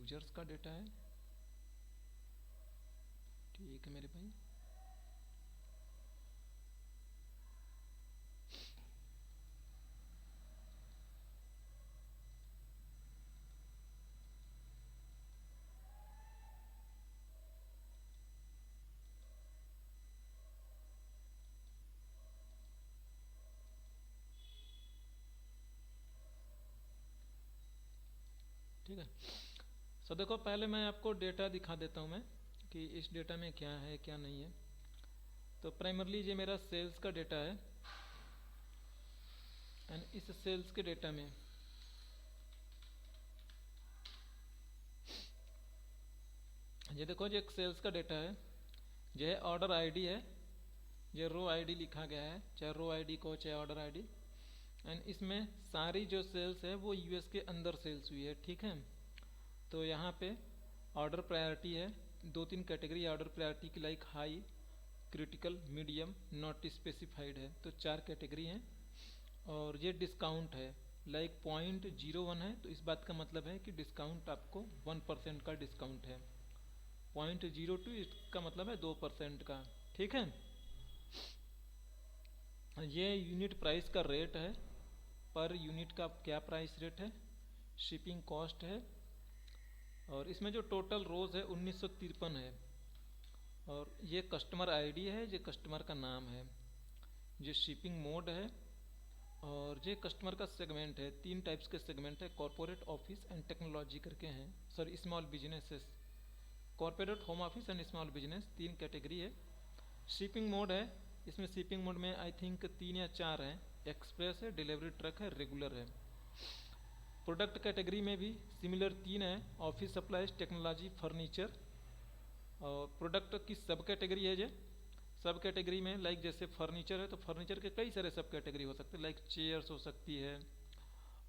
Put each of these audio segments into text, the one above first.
Users का data है। ठीक है मेरे भाई। ठीक है, सो देखो पहले मैं आपको डेटा दिखा देता हूँ मैं कि इस डेटा में क्या है क्या नहीं है। तो प्राइमरली ये मेरा सेल्स का डेटा है एंड इस सेल्स के डेटा में ये देखो, ये एक सेल्स का डेटा है, यह ऑर्डर आईडी है, ये रो आईडी लिखा गया है, चाहे रो आईडी को चाहे ऑर्डर आईडी। एंड इसमें सारी जो सेल्स है वो यूएस के अंदर सेल्स हुई है। ठीक है, तो यहाँ पे ऑर्डर प्रायोरिटी है, दो तीन कैटेगरी ऑर्डर प्रायोरिटी की, like high, critical, medium, not specified है, तो चार कैटेगरी हैं। और ये डिस्काउंट है, लाइक 0.01 है, तो इस बात का मतलब है कि डिस्काउंट आपको 1% का डिस्काउंट है। 0.02 इसका मतलब है 2% का। ठीक है, ये यूनिट प्राइस का रेट है, पर यूनिट का क्या प्राइस रेट है, शिपिंग कॉस्ट है। और इसमें जो टोटल रोज है 1953 है। और ये कस्टमर आईडी है, ये कस्टमर का नाम है, ये शिपिंग मोड है। और ये कस्टमर का सेगमेंट है, तीन टाइप्स के सेगमेंट है, कॉर्पोरेट, ऑफिस एंड टेक्नोलॉजी करके हैं, sorry small businesses. Corporate, home office and small business, तीन कैटेगरी है। शिपिंग मोड है, इसमें शिपिंग मोड में आई थिंक तीन या चार हैं, एक्सप्रेस है, डिलीवरी ट्रक है, रेगुलर है। प्रोडक्ट कैटेगरी में भी सिमिलर तीन है, ऑफिस सप्लाईज, टेक्नोलॉजी, फर्नीचर। और प्रोडक्ट की सब कैटेगरी है, ये सब कैटेगरी में लाइक जैसे फर्नीचर है तो फर्नीचर के कई सारे सब कैटेगरी हो सकते हैं, लाइक चेयर्स हो सकती है,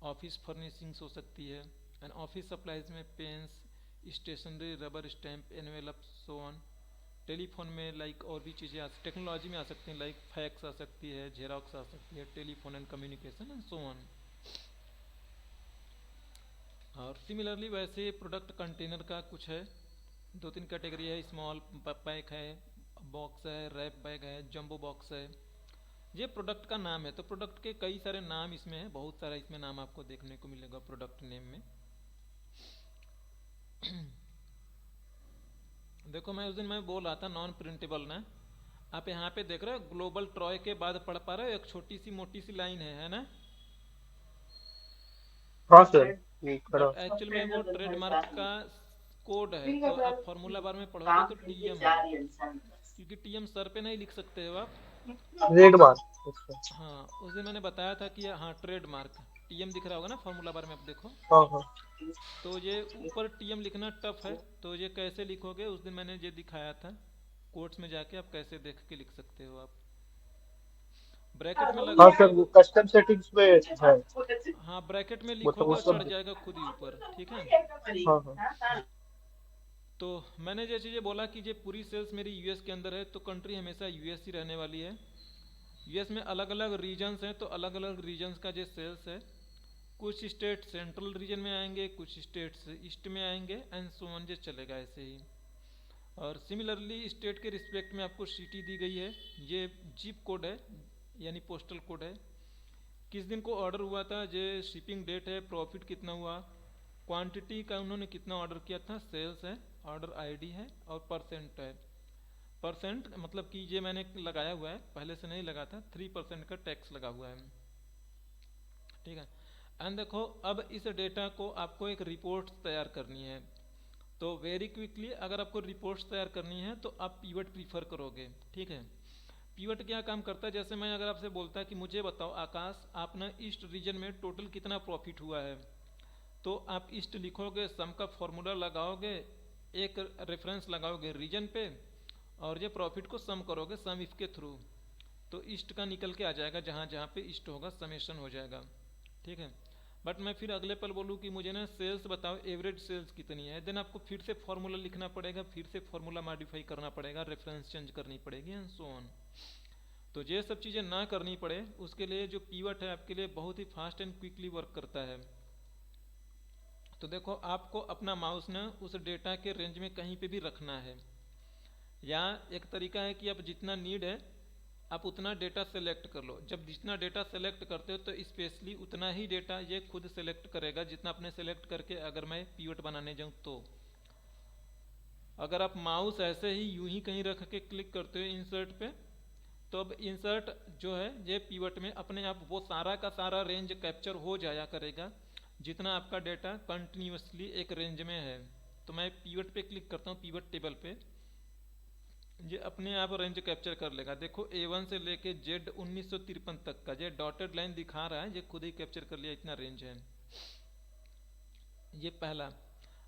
ऑफिस फर्निशिंग्स हो सकती है। एंड ऑफिस सप्लाईज में pens, stationery, rubber stamp, envelope, so on. Telephone में लाइक और भी चीज़ें टेक्नोलॉजी में आ सकती हैं, लाइक फैक्स आ सकती है, जेरोक्स आ सकती है, telephone and communication and so on. और सिमिलरली वैसे प्रोडक्ट कंटेनर का कुछ है, दो तीन कैटेगरी है, स्मॉल पैक है, बॉक्स है, रैप बैग है, जंबो बॉक्स है। ये प्रोडक्ट का नाम है, तो प्रोडक्ट के कई सारे नाम इसमें है, बहुत सारा इसमें नाम आपको देखने को मिलेगा प्रोडक्ट नेम में। देखो मैं उस दिन मैं बोल रहा था नॉन प्रिंटेबल ना, आप यहाँ पे देख रहे हो ग्लोबल ट्रॉय के बाद पढ़ पा रहे हो, एक छोटी सी मोटी सी लाइन है ना। हाँ सर, ये खड़ा। बट एक्चुअल में वो ट्रेडमार्क का कोड है, तो आप फॉर्मूला बार में पढ़ोगे तो टीएम है, क्योंकि टीएम सर पे नहीं लिख सकते हो आप। रेड मार्क उसका। हाँ उस दिन मैंने बताया था कि हाँ ट्रेडमार्क टीएम दिख रहा होगा ना फॉर्मूला बार में, आप देखो। हाँ हाँ। तो ये ऊपर टीएम लिखना टफ है, तो ये कैसे लिखोगे उस दिन मैंने ये दिखाया था, कोट्स में जाके आप कैसे देख के लिख सकते हो आप, ब्रैकेट में हाँ लगा सर, के। वो कस्टम सेटिंग्स में है। हाँ ब्रैकेट में मतलब लिखोगे वो और चढ़ सब। जाएगा खुद ही ऊपर। ठीक है, हाँ हाँ। तो मैंने ये चीज़ें बोला कि ये पूरी सेल्स मेरी यूएस के अंदर है, तो कंट्री हमेशा यूएस ही रहने वाली है। यूएस में अलग अलग रीजन्स हैं, तो अलग अलग रीजन्स का जो सेल्स है, कुछ स्टेट सेंट्रल रीजन में आएंगे, कुछ स्टेट्स ईस्ट में आएंगे एंड सो ऑन, ये चलेगा ऐसे ही। और सिमिलरली स्टेट के रिस्पेक्ट में आपको सिटी दी गई है, ये जिप कोड है यानी पोस्टल कोड है, किस दिन को ऑर्डर हुआ था, ये शिपिंग डेट है, प्रॉफिट कितना हुआ, क्वांटिटी का उन्होंने कितना ऑर्डर किया था, सेल्स है, ऑर्डर आईडी है और परसेंट है। परसेंट मतलब कि ये मैंने लगाया हुआ है, पहले से नहीं लगा था, 3% का टैक्स लगा हुआ है। ठीक है, एंड देखो अब इस डेटा को आपको एक रिपोर्ट तैयार करनी है, तो वेरी क्विकली अगर आपको रिपोर्ट्स तैयार करनी है तो आप पीवट प्रीफर करोगे। ठीक है, पीवट क्या काम करता है, जैसे मैं अगर आपसे बोलता है कि मुझे बताओ आकाश आपने ईस्ट रीजन में टोटल कितना प्रॉफिट हुआ है, तो आप ईस्ट लिखोगे, सम का फॉर्मूला लगाओगे, एक रेफरेंस लगाओगे रीजन पे, और ये प्रॉफिट को सम करोगे सम इफ के थ्रू, तो ईस्ट का निकल के आ जाएगा, जहाँ जहाँ पे ईस्ट होगा समेशन हो जाएगा। ठीक है, बट मैं फिर अगले पल बोलूँ कि मुझे ना सेल्स बताओ, एवरेज सेल्स कितनी है, देन आपको फिर से फॉर्मूला लिखना पड़ेगा, फिर से फॉर्मूला मॉडिफाई करना पड़ेगा, रेफरेंस चेंज करनी पड़ेगी एंड सो ऑन। तो ये सब चीज़ें ना करनी पड़े उसके लिए जो पीवट है आपके लिए बहुत ही फास्ट एंड क्विकली वर्क करता है। तो देखो आपको अपना माउस ना उस डेटा के रेंज में कहीं पे भी रखना है, या एक तरीका है कि आप जितना नीड है आप उतना डेटा सेलेक्ट कर लो। जब जितना डेटा सेलेक्ट करते हो तो स्पेशली उतना ही डेटा ये खुद सेलेक्ट करेगा जितना आपने सेलेक्ट करके अगर मैं पीवट बनाने जाऊँ तो। अगर आप माउस ऐसे ही यूं ही कहीं रख के क्लिक करते हो इंसर्ट पे, तो अब इंसर्ट जो है ये पीवट में अपने आप वो सारा का सारा रेंज कैप्चर हो जाया करेगा जितना आपका डेटा कंटिन्यूसली एक रेंज में है। तो मैं पीवट पे क्लिक करता हूँ, पीवट टेबल पे, ये अपने आप रेंज कैप्चर कर लेगा। देखो A1 से लेके Z 1953 तक का ये डॉटेड लाइन दिखा रहा है, ये खुद ही कैप्चर कर लिया, इतना रेंज है। ये पहला।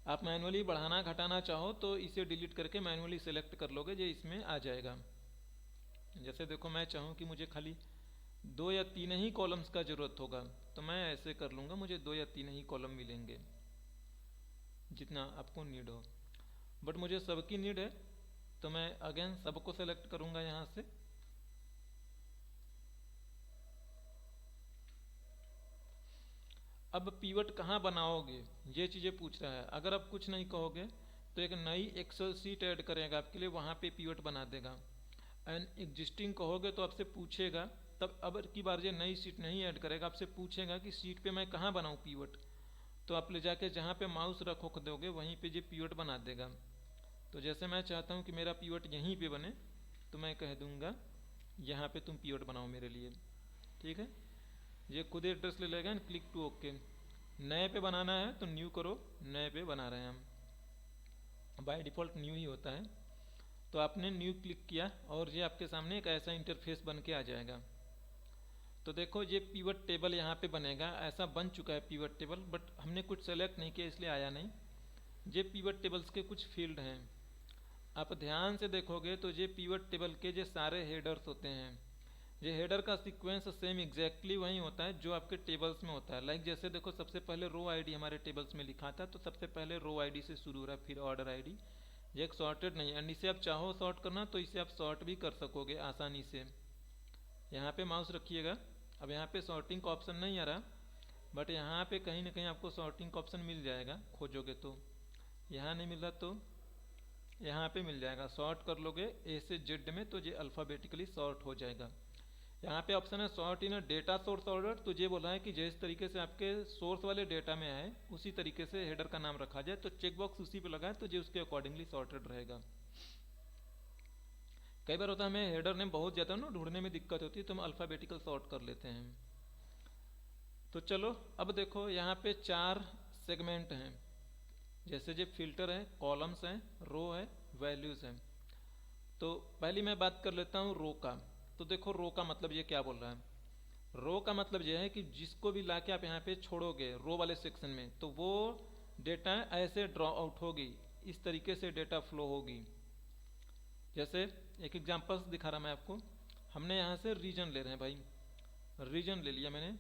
आप मैनुअली बढ़ाना घटाना चाहो तो इसे डिलीट करके मैनुअली सेलेक्ट कर लोगे, ये इसमें आ जाएगा। जैसे देखो मैं चाहूँ कि मुझे खाली 2 या 3 ही कॉलम्स का जरूरत होगा तो मैं ऐसे कर लूँगा, मुझे 2 या 3 ही कॉलम मिलेंगे जितना आपको नीड हो। बट मुझे सबकी नीड है तो मैं अगेन सबको सेलेक्ट करूँगा यहाँ से। अब पीवट कहाँ बनाओगे ये चीज़ें पूछ रहा है। अगर आप कुछ नहीं कहोगे तो एक नई एक्सेल सीट ऐड करेगा आपके लिए, वहाँ पे पीवट बना देगा। एंड एग्जिस्टिंग कहोगे तो आपसे पूछेगा, तब अब की बार ये नई सीट नहीं ऐड करेगा, आपसे पूछेगा कि सीट पे मैं कहाँ बनाऊँ पीवट, तो आप ले जाके जहाँ पे माउस रखो दोगे वहीं पे ये पीवट बना देगा। तो जैसे मैं चाहता हूँ कि मेरा पीवट यहीं पे बने तो मैं कह दूँगा यहाँ पे तुम पीवट बनाओ मेरे लिए, ठीक है। ये खुद एड्रेस ले लेगा एंड क्लिक टू ओके। नए पे बनाना है तो न्यू करो, नए पे बना रहे हैं हम, बाय डिफ़ॉल्ट न्यू ही होता है। तो आपने न्यू क्लिक किया और ये आपके सामने एक ऐसा इंटरफेस बन के आ जाएगा। तो देखो ये पीवट टेबल यहाँ पे बनेगा, ऐसा बन चुका है पीवट टेबल, बट हमने कुछ सेलेक्ट नहीं किया इसलिए आया नहीं। ये पीवट टेबल्स के कुछ फील्ड हैं, आप ध्यान से देखोगे तो ये पीवट टेबल के जो सारे हेडर्स होते हैं, ये हेडर का सीक्वेंस सेम एग्जैक्टली वही होता है जो आपके टेबल्स में होता है। लाइक जैसे देखो सबसे पहले रो आईडी हमारे टेबल्स में लिखा था, तो सबसे पहले रो आईडी से शुरू हो रहा है, फिर ऑर्डर आईडी। ये एक सॉर्टेड नहीं है, एंड इसे आप चाहो सॉर्ट करना तो इसे आप सॉर्ट भी कर सकोगे आसानी से। यहाँ पे माउस रखिएगा, अब यहाँ पे सॉर्टिंग का ऑप्शन नहीं आ रहा, बट यहाँ पे कहीं ना कहीं आपको सॉर्टिंग का ऑप्शन मिल जाएगा खोजोगे तो। यहाँ नहीं मिल रहा तो यहाँ पे मिल जाएगा, सॉर्ट कर लोगे ए से जेड में तो ये अल्फ़ाबेटिकली सॉर्ट हो जाएगा। यहाँ पे ऑप्शन है सॉर्ट इन डेटा सोर्स ऑर्डर, तो ये बोला है कि जिस तरीके से आपके सोर्स वाले डेटा में आए उसी तरीके से हेडर का नाम रखा जाए, तो चेक बॉक्स उसी पे लगाए तो ये उसके अकॉर्डिंगली सॉर्टेड रहेगा। कई बार होता है हमें हेडर नेम बहुत ज़्यादा ना ढूंढने में दिक्कत होती है तो हम अल्फ़ाबेटिकल सॉर्ट कर लेते हैं। तो चलो अब देखो यहाँ पे 4 सेगमेंट हैं, जैसे जो फिल्टर है, कॉलम्स हैं, रो है, वैल्यूज़ हैं। तो पहली मैं बात कर लेता हूँ रो का। तो देखो रो का मतलब ये क्या बोल रहा है, रो का मतलब ये है कि जिसको भी लाके आप यहाँ पे छोड़ोगे रो वाले सेक्शन में तो वो डेटा ऐसे ड्रॉ आउट होगी, इस तरीके से डेटा फ्लो होगी। जैसे एक एग्जांपल्स दिखा रहा मैं आपको, हमने यहाँ से रीजन ले रहे हैं भाई, रीजन ले लिया मैंने,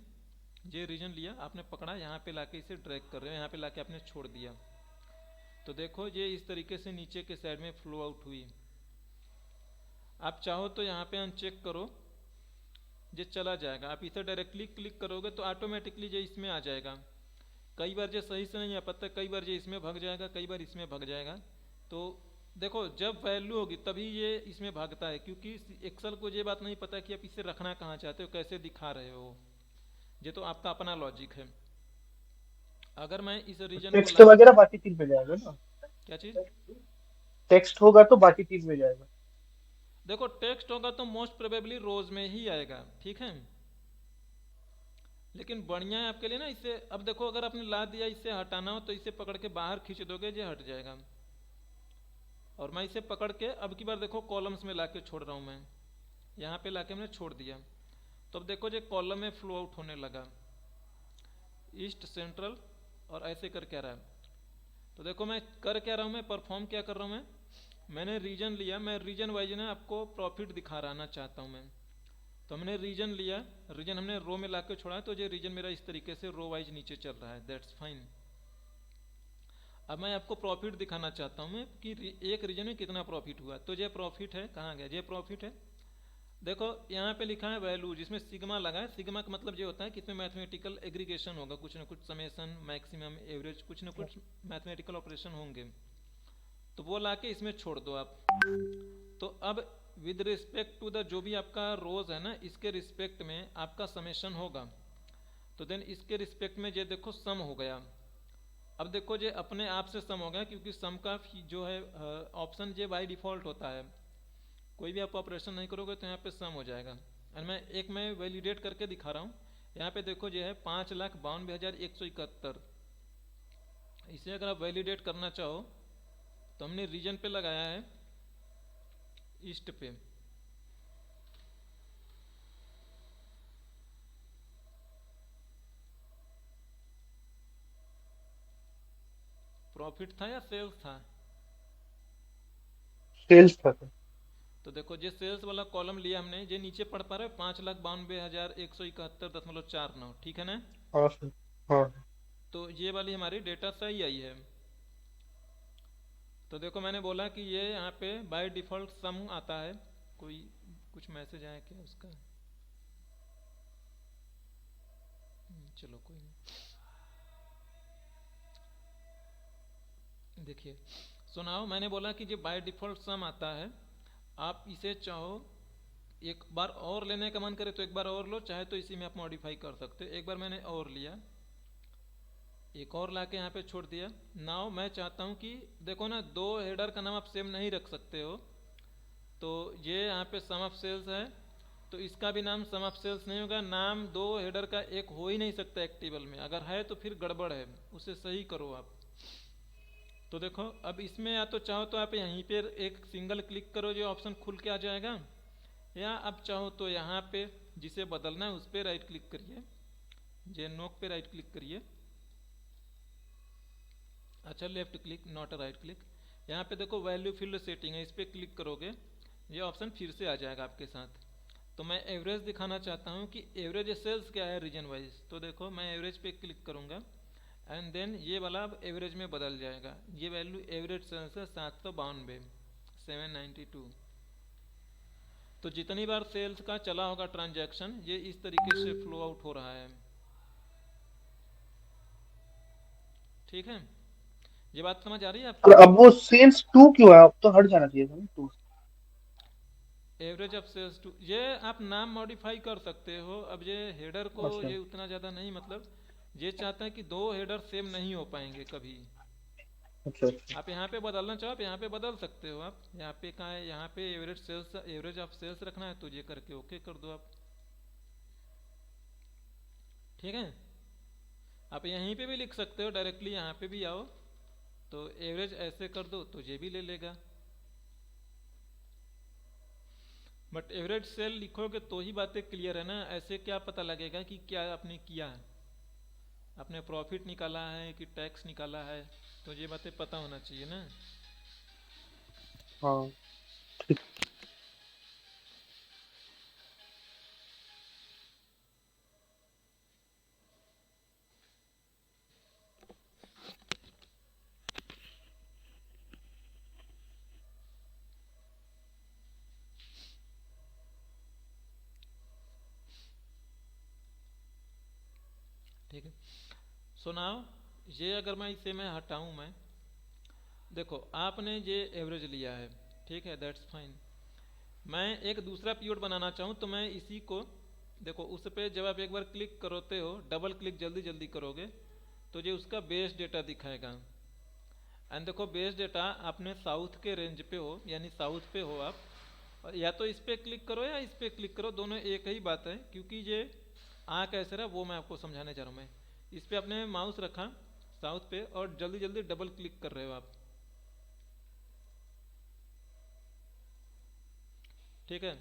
ये रीजन लिया, आपने पकड़ा, यहाँ पे लाके इसे ड्रैग कर रहे हो, यहाँ पे लाके आपने छोड़ दिया, तो देखो ये इस तरीके से नीचे के साइड में फ्लो आउट हुई। आप चाहो तो यहाँ पे अनचेक करो, ये चला जाएगा। आप इसे डायरेक्टली क्लिक करोगे तो ऑटोमेटिकली ये इसमें आ जाएगा। कई बार ये सही से नहीं आ पाता, कई बार ये इसमें भाग जाएगा, कई बार इसमें भाग जाएगा। तो देखो जब वैल्यू होगी तभी ये इसमें भागता है, क्योंकि एक्सेल को ये बात नहीं पता कि आप इसे रखना कहाँ चाहते हो, कैसे दिखा रहे हो, ये तो आपका अपना लॉजिक है। अगर मैं इस रीजन को टेक्स्ट वगैरह बाकी 3 पे जाएगा ना, क्या चीज, टेक्स्ट होगा तो बाकी 3 पे जाएगा। देखो टेक्स्ट होगा तो मोस्ट प्रोबेबली रोज में ही आएगा, ठीक है। लेकिन बढ़िया है आपके लिए ना, इसे अब देखो अगर आपने ला दिया, इसे हटाना हो तो इसे पकड़ के बाहर खींच दोगे, ये हट जाएगा। और मैं इसे पकड़ के अब की बार देखो कॉलम्स में लाके छोड़ रहा हूँ, मैं यहाँ पे लाके मैंने छोड़ दिया, तो अब देखो ये कॉलम में फ्लो आउट होने लगा, ईस्ट सेंट्रल और ऐसे कर क्या रहा है। तो देखो मैं कर क्या रहा हूँ, मैं परफॉर्म क्या कर रहा हूँ, मैंने रीजन लिया, मैं रीजन वाइज ना आपको प्रॉफिट दिखा रहना चाहता हूँ मैं। तो हमने रीजन लिया, रीजन हमने रो में लाके छोड़ा, तो ये रीजन मेरा इस तरीके से रो वाइज नीचे चल रहा है, दैट्स फाइन। अब मैं आपको प्रॉफिट दिखाना चाहता हूँ मैं कि एक रीजन में कितना प्रॉफिट हुआ। तो ये प्रॉफिट है, कहाँ गया, ये प्रॉफिट है। देखो यहाँ पे लिखा है वैल्यू, जिसमें सिग्मा लगा है। सिग्मा का मतलब ये होता है कि इसमें मैथमेटिकल एग्रीगेशन होगा, कुछ ना कुछ समेशन, मैक्सिमम, एवरेज, कुछ ना कुछ मैथमेटिकल ऑपरेशन होंगे। तो वो लाके इसमें छोड़ दो आप। तो अब विद रिस्पेक्ट टू द जो भी आपका रोज है ना, इसके रिस्पेक्ट में आपका समेशन होगा। तो देन इसके रिस्पेक्ट में ये देखो सम हो गया। अब देखो ये अपने आप से सम हो गया, क्योंकि सम का जो है ऑप्शन ये बाई डिफॉल्ट होता है। कोई भी आप ऑपरेशन नहीं करोगे तो यहाँ पे सम हो जाएगा। और मैं वैलिडेट करके दिखा रहा हूँ। यहाँ पे देखो ये है 5,92,171। इसे अगर आप वैलिडेट करना चाहो तो हमने रीजन पे लगाया है, ईस्ट पे। प्रॉफिट था या सेल्स था? सेल्स था सर। तो देखो ये सेल्स वाला कॉलम लिया हमने, ये नीचे पढ़ पा रहे 5,92,171.49, ठीक है ना? हाँ सर। हाँ। तो ये वाली हमारी डेटा सही आई है। तो देखो मैंने बोला कि ये यहाँ पे बाय डिफॉल्ट सम आता है। कोई कुछ मैसेज आया क्या उसका? चलो कोई नहीं। देखिए सुनाओ, मैंने बोला कि ये बाय डिफॉल्ट सम आता है। आप इसे चाहो एक बार और लेने का मन करे तो एक बार और लो, चाहे तो इसी में आप मॉडिफाई कर सकते हो। एक बार मैंने और लिया, एक और लाके यहाँ पे छोड़ दिया। नाउ मैं चाहता हूँ कि देखो ना, दो हेडर का नाम आप सेम नहीं रख सकते हो। तो ये यहाँ पे सम ऑफ सेल्स है, तो इसका भी नाम सम ऑफ सेल्स नहीं होगा। नाम दो हेडर का एक हो ही नहीं सकता एक टेबल में, अगर है तो फिर गड़बड़ है, उसे सही करो आप। तो देखो अब इसमें या तो चाहो तो आप यहीं पर एक सिंगल क्लिक करो, जो ऑप्शन खुल के आ जाएगा। या आप चाहो तो यहाँ पे जिसे बदलना है उस पर राइट क्लिक करिए, जे नोक पे राइट क्लिक करिए। अच्छा, left click, not a right click. यहाँ पे देखो वैल्यू फील्ड सेटिंग है, इस पर क्लिक करोगे ये ऑप्शन फिर से आ जाएगा आपके साथ। तो मैं एवरेज दिखाना चाहता हूँ कि एवरेज सेल्स क्या है रीजन वाइज। तो देखो मैं एवरेज पे क्लिक करूँगा एंड देन ये वाला अब एवरेज में बदल जाएगा। ये वैल्यू एवरेज सेल्स है 792, 792। तो जितनी बार सेल्स का चला होगा ट्रांजैक्शन, ये इस तरीके से फ्लो आउट हो रहा है। ठीक है, ये बात समझ आ रही है और आपको? अब वो सेल्स टू क्यों है? अब तो हट जाना चाहिए था ना two. Average of sales two, ये आप नाम मॉडिफाई कर सकते हो। अब ये हेडर को अच्छा। ये उतना ज़्यादा नहीं, मतलब ये चाहता है कि दो हेडर सेम नहीं हो पाएंगे कभी। अच्छा अच्छा। आप यहाँ पे बदलना चाहो आप यहाँ पे बदल सकते हो। आप यहाँ पे कहाँ है, यहाँ पे average sales, average of sales रखना है तो ये करके ओके कर दो आप। ठीक है, आप यहीं पे भी लिख सकते हो, डायरेक्टली यहाँ पे भी आओ तो एवरेज ऐसे कर दो तो ये भी ले लेगा। बट एवरेज सेल लिखोगे तो ही बातें क्लियर है ना, ऐसे क्या पता लगेगा कि क्या आपने किया है, आपने प्रॉफिट निकाला है कि टैक्स निकाला है। तो ये बातें पता होना चाहिए ना। हाँ। ठीक है, सुनाओ। ये अगर मैं इसे मैं हटाऊं, मैं देखो आपने ये एवरेज लिया है, ठीक है, दैट्स फाइन। मैं एक दूसरा पीरियड बनाना चाहूँ तो मैं इसी को देखो, उस पर जब आप एक बार क्लिक करते हो, डबल क्लिक जल्दी जल्दी करोगे तो ये उसका बेस डेटा दिखाएगा। एंड देखो बेस डेटा आपने साउथ के रेंज पे हो, यानी साउथ पे हो आप, और या तो इस पे क्लिक करो या इस पे क्लिक करो, दोनों एक ही बात है। क्योंकि ये आ कैसे रहा वो मैं आपको समझाने जा रहा हूँ। मैं इस पे अपने माउस रखा साउथ पे और जल्दी जल्दी डबल क्लिक कर रहे हो आप। ठीक है,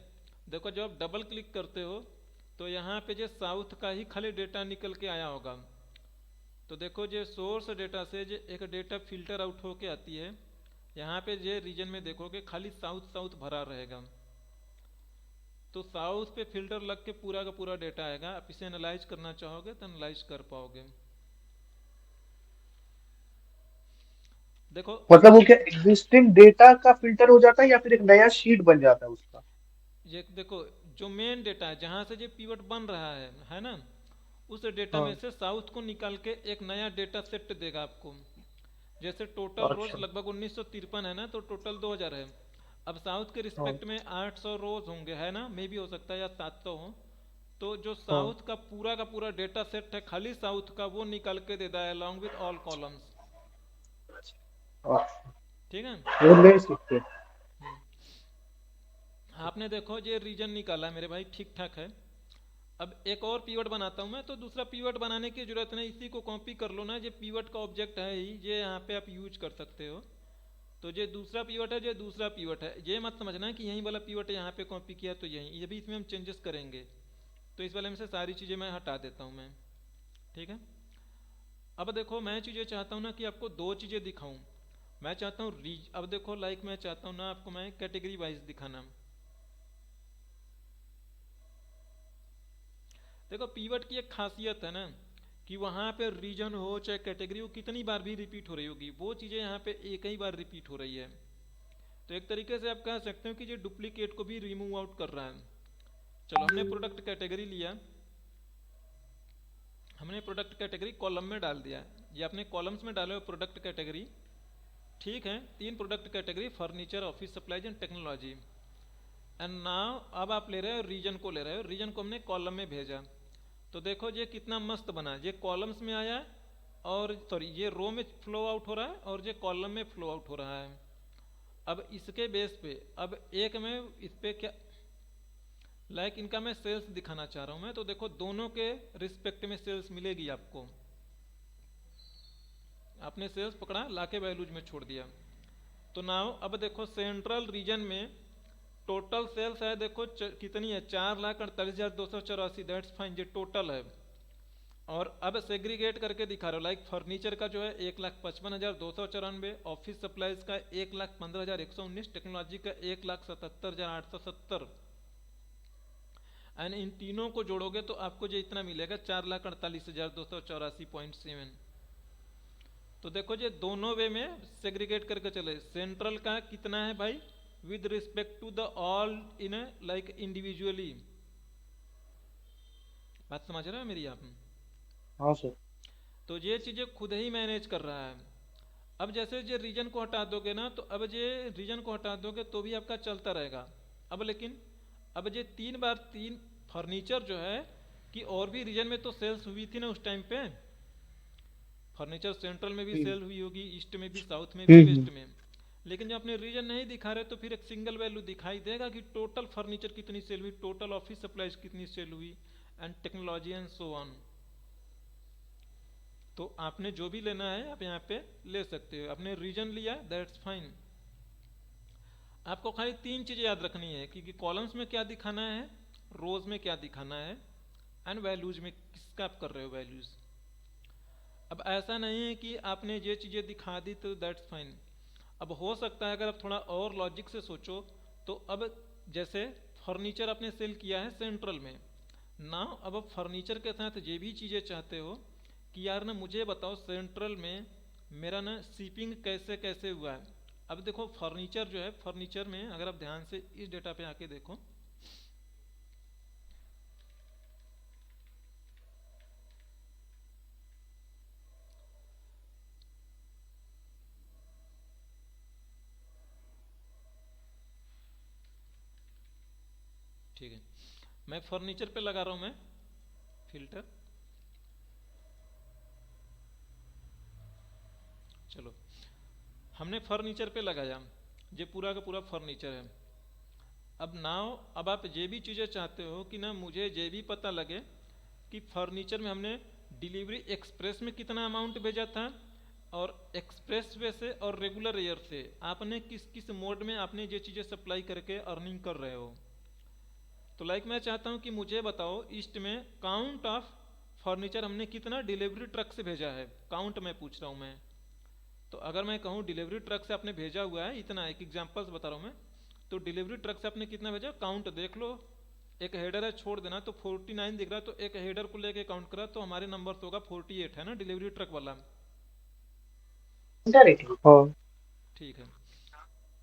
देखो जब आप डबल क्लिक करते हो तो यहाँ पे जो साउथ का ही खाली डेटा निकल के आया होगा। तो देखो जो सोर्स डेटा से जो एक डेटा फिल्टर आउट होके आती है, यहाँ पे जो रीजन में देखोगे खाली साउथ साउथ भरा रहेगा। तो साउथ पे फिल्टर लग के पूरा का पूरा डेटा आएगा। आप इसे एनालाइज करना चाहोगे तो एनालाइज कर पाओगे। देखो मतलब वो क्या एग्जिस्टिंग डेटा का फिल्टर हो जाता है या फिर एक नया शीट बन जाता है उसका? ये देखो, जो मेन डेटा है जहाँ से जो पिवट बन रहा है ना, उस डेटा में हाँ। से साउथ को निकाल के एक नया डेटा सेट देगा आपको। जैसे टोटल रोज अच्छा। लगभग 1953 है ना, तो टोटल 2000 है। अब साउथ के हाँ। रिस्पेक्ट में 800 रोज होंगे है ना, मे भी हो सकता है, या 700 हो। तो जो हाँ। साउथ का पूरा डेटा सेट है खाली साउथ का, वो निकाल के देता है अलॉन्ग विद ऑल कॉलम्स। अच्छा, ठीक है। वो ले सकते हैं। हम्म। आपने देखो ये रीजन निकाला मेरे भाई, ठीक ठाक है। अब एक और पीवट बनाता हूं मैं, तो दूसरा पीवट बनाने की जरूरत नहीं, इसी को कॉपी कर लो ना, ये पीवट का ऑब्जेक्ट है ही, ये यहाँ पे आप यूज कर सकते हो। तो ये दूसरा पीवट है, ये दूसरा पीवट है, ये मत समझना कि यही वाला पीवट यहाँ पे कॉपी किया तो यही, ये भी इसमें हम चेंजेस करेंगे। तो इस वाले में से सारी चीज़ें मैं हटा देता हूँ मैं। ठीक है। अब देखो मैं चीज़ें चाहता हूँ ना कि आपको दो चीज़ें दिखाऊँ। मैं चाहता हूँ रीज, अब देखो लाइक मैं चाहता हूँ ना आपको मैं कैटेगरी वाइज दिखाना। देखो पीवट की एक खासियत है ना कि वहाँ पे रीजन हो चाहे कैटेगरी हो, कितनी बार भी रिपीट हो रही होगी, वो चीज़ें यहाँ पे एक ही बार रिपीट हो रही है। तो एक तरीके से आप कह सकते हो कि ये डुप्लीकेट को भी रिमूव आउट कर रहा है। चलो हमने प्रोडक्ट कैटेगरी लिया, हमने प्रोडक्ट कैटेगरी कॉलम में डाल दिया, ये अपने कॉलम्स में डाले हो प्रोडक्ट कैटेगरी। ठीक है, 3 product category, furniture, office supplies and technology. And now अब आप ले रहे हो रीजन को, ले रहे हो रीजन को हमने कॉलम में भेजा। तो देखो ये कितना मस्त बना, ये कॉलम्स में आया और सॉरी ये रो में फ्लो आउट हो रहा है और ये कॉलम में फ्लो आउट हो रहा है। अब इसके बेस पे अब एक में इस पे क्या लाइक इनका मैं सेल्स दिखाना चाह रहा हूं मैं, तो देखो दोनों के रिस्पेक्ट में सेल्स मिलेगी आपको। आपने सेल्स पकड़ा, लाके वैल्यूज में छोड़ दिया। तो नाउ अब देखो सेंट्रल रीजन में टोटल सेल्स है, देखो कितनी है, 4,48,284, दैट्स फाइन, ये टोटल है। और अब सेग्रीगेट करके दिखा रहे हो, लाइक फर्नीचर का जो है 1,55,294, ऑफिस सप्लाईज का 1,15,119, टेक्नोलॉजी का 1,77,870। एंड इन तीनों को जोड़ोगे तो आपको जो इतना मिलेगा 4,48,284.7। तो देखो ये दोनों वे में सेग्रीगेट करके चले। सेंट्रल का कितना है भाई with respect to the all in like individually. बात समझ रहे हो मेरी आप? हाँ सर। तो ये चीजें खुद ही मैनेज कर रहा है। अब जैसे ये रीजन को हटा दोगे ना, तो अब ये रीजन को हटा दोगे तो भी आपका चलता रहेगा। अब लेकिन अब ये 3 बार 3 फर्नीचर जो है कि और भी रीजन में तो सेल्स हुई थी ना उस टाइम पे, फर्नीचर सेंट्रल में भी हम्म। सेल हुई होगी, ईस्ट में भी, साउथ में भी, हम्म। वेस्ट में। लेकिन जब अपने रीजन नहीं दिखा रहे तो फिर एक सिंगल वैल्यू दिखाई देगा कि टोटल फर्नीचर कितनी सेल हुई, टोटल ऑफिस सप्लाईज कितनी सेल हुई, and technology and so on. तो आपने जो भी लेना है आप यहाँ पे ले सकते हो। आपने रीजन लिया, दैट्स फाइन। आपको खाली 3 चीजें याद रखनी है कि कॉलम्स में क्या दिखाना है, रोज में क्या दिखाना है, एंड वैल्यूज में किसका आप कर रहे हो वैल्यूज। अब ऐसा नहीं है कि आपने ये चीजें दिखा दी तो दैट्स फाइन। अब हो सकता है अगर आप थोड़ा और लॉजिक से सोचो, तो अब जैसे फर्नीचर आपने सेल किया है सेंट्रल में ना, अब आप फर्नीचर के साथ ये भी चीज़ें चाहते हो कि यार ना मुझे बताओ सेंट्रल में मेरा ना शिपिंग कैसे कैसे हुआ है। अब देखो फर्नीचर जो है, फर्नीचर में अगर आप ध्यान से इस डेटा पे आके देखो, ठीक है, मैं फर्नीचर पे लगा रहा हूँ मैं फिल्टर। चलो हमने फर्नीचर पे लगाया, ये पूरा का पूरा फर्नीचर है। अब नाउ अब आप ये भी चीज़ें चाहते हो कि ना मुझे ये भी पता लगे कि फर्नीचर में हमने डिलीवरी एक्सप्रेस में कितना अमाउंट भेजा था, और एक्सप्रेस वे से और रेगुलर एयर से आपने किस किस मोड में आपने ये चीज़ें सप्लाई करके अर्निंग कर रहे हो। तो लाइक मैं चाहता हूँ कि मुझे बताओ ईस्ट में काउंट ऑफ फर्नीचर हमने कितना डिलीवरी ट्रक से भेजा है, काउंट मैं पूछ रहा हूँ मैं। तो अगर मैं कहूँ डिलीवरी ट्रक से आपने भेजा हुआ है इतना, एक एग्जांपल्स बता रहा हूँ मैं, तो डिलीवरी ट्रक से आपने कितना भेजा काउंट देख लो। एक हेडर है छोड़ देना, तो 49 दिख रहा है, तो एक हेडर को लेके काउंट करा तो हमारे नंबर होगा 48 है ना डिलीवरी ट्रक वाला। डायरेक्टली हाँ। ठीक है,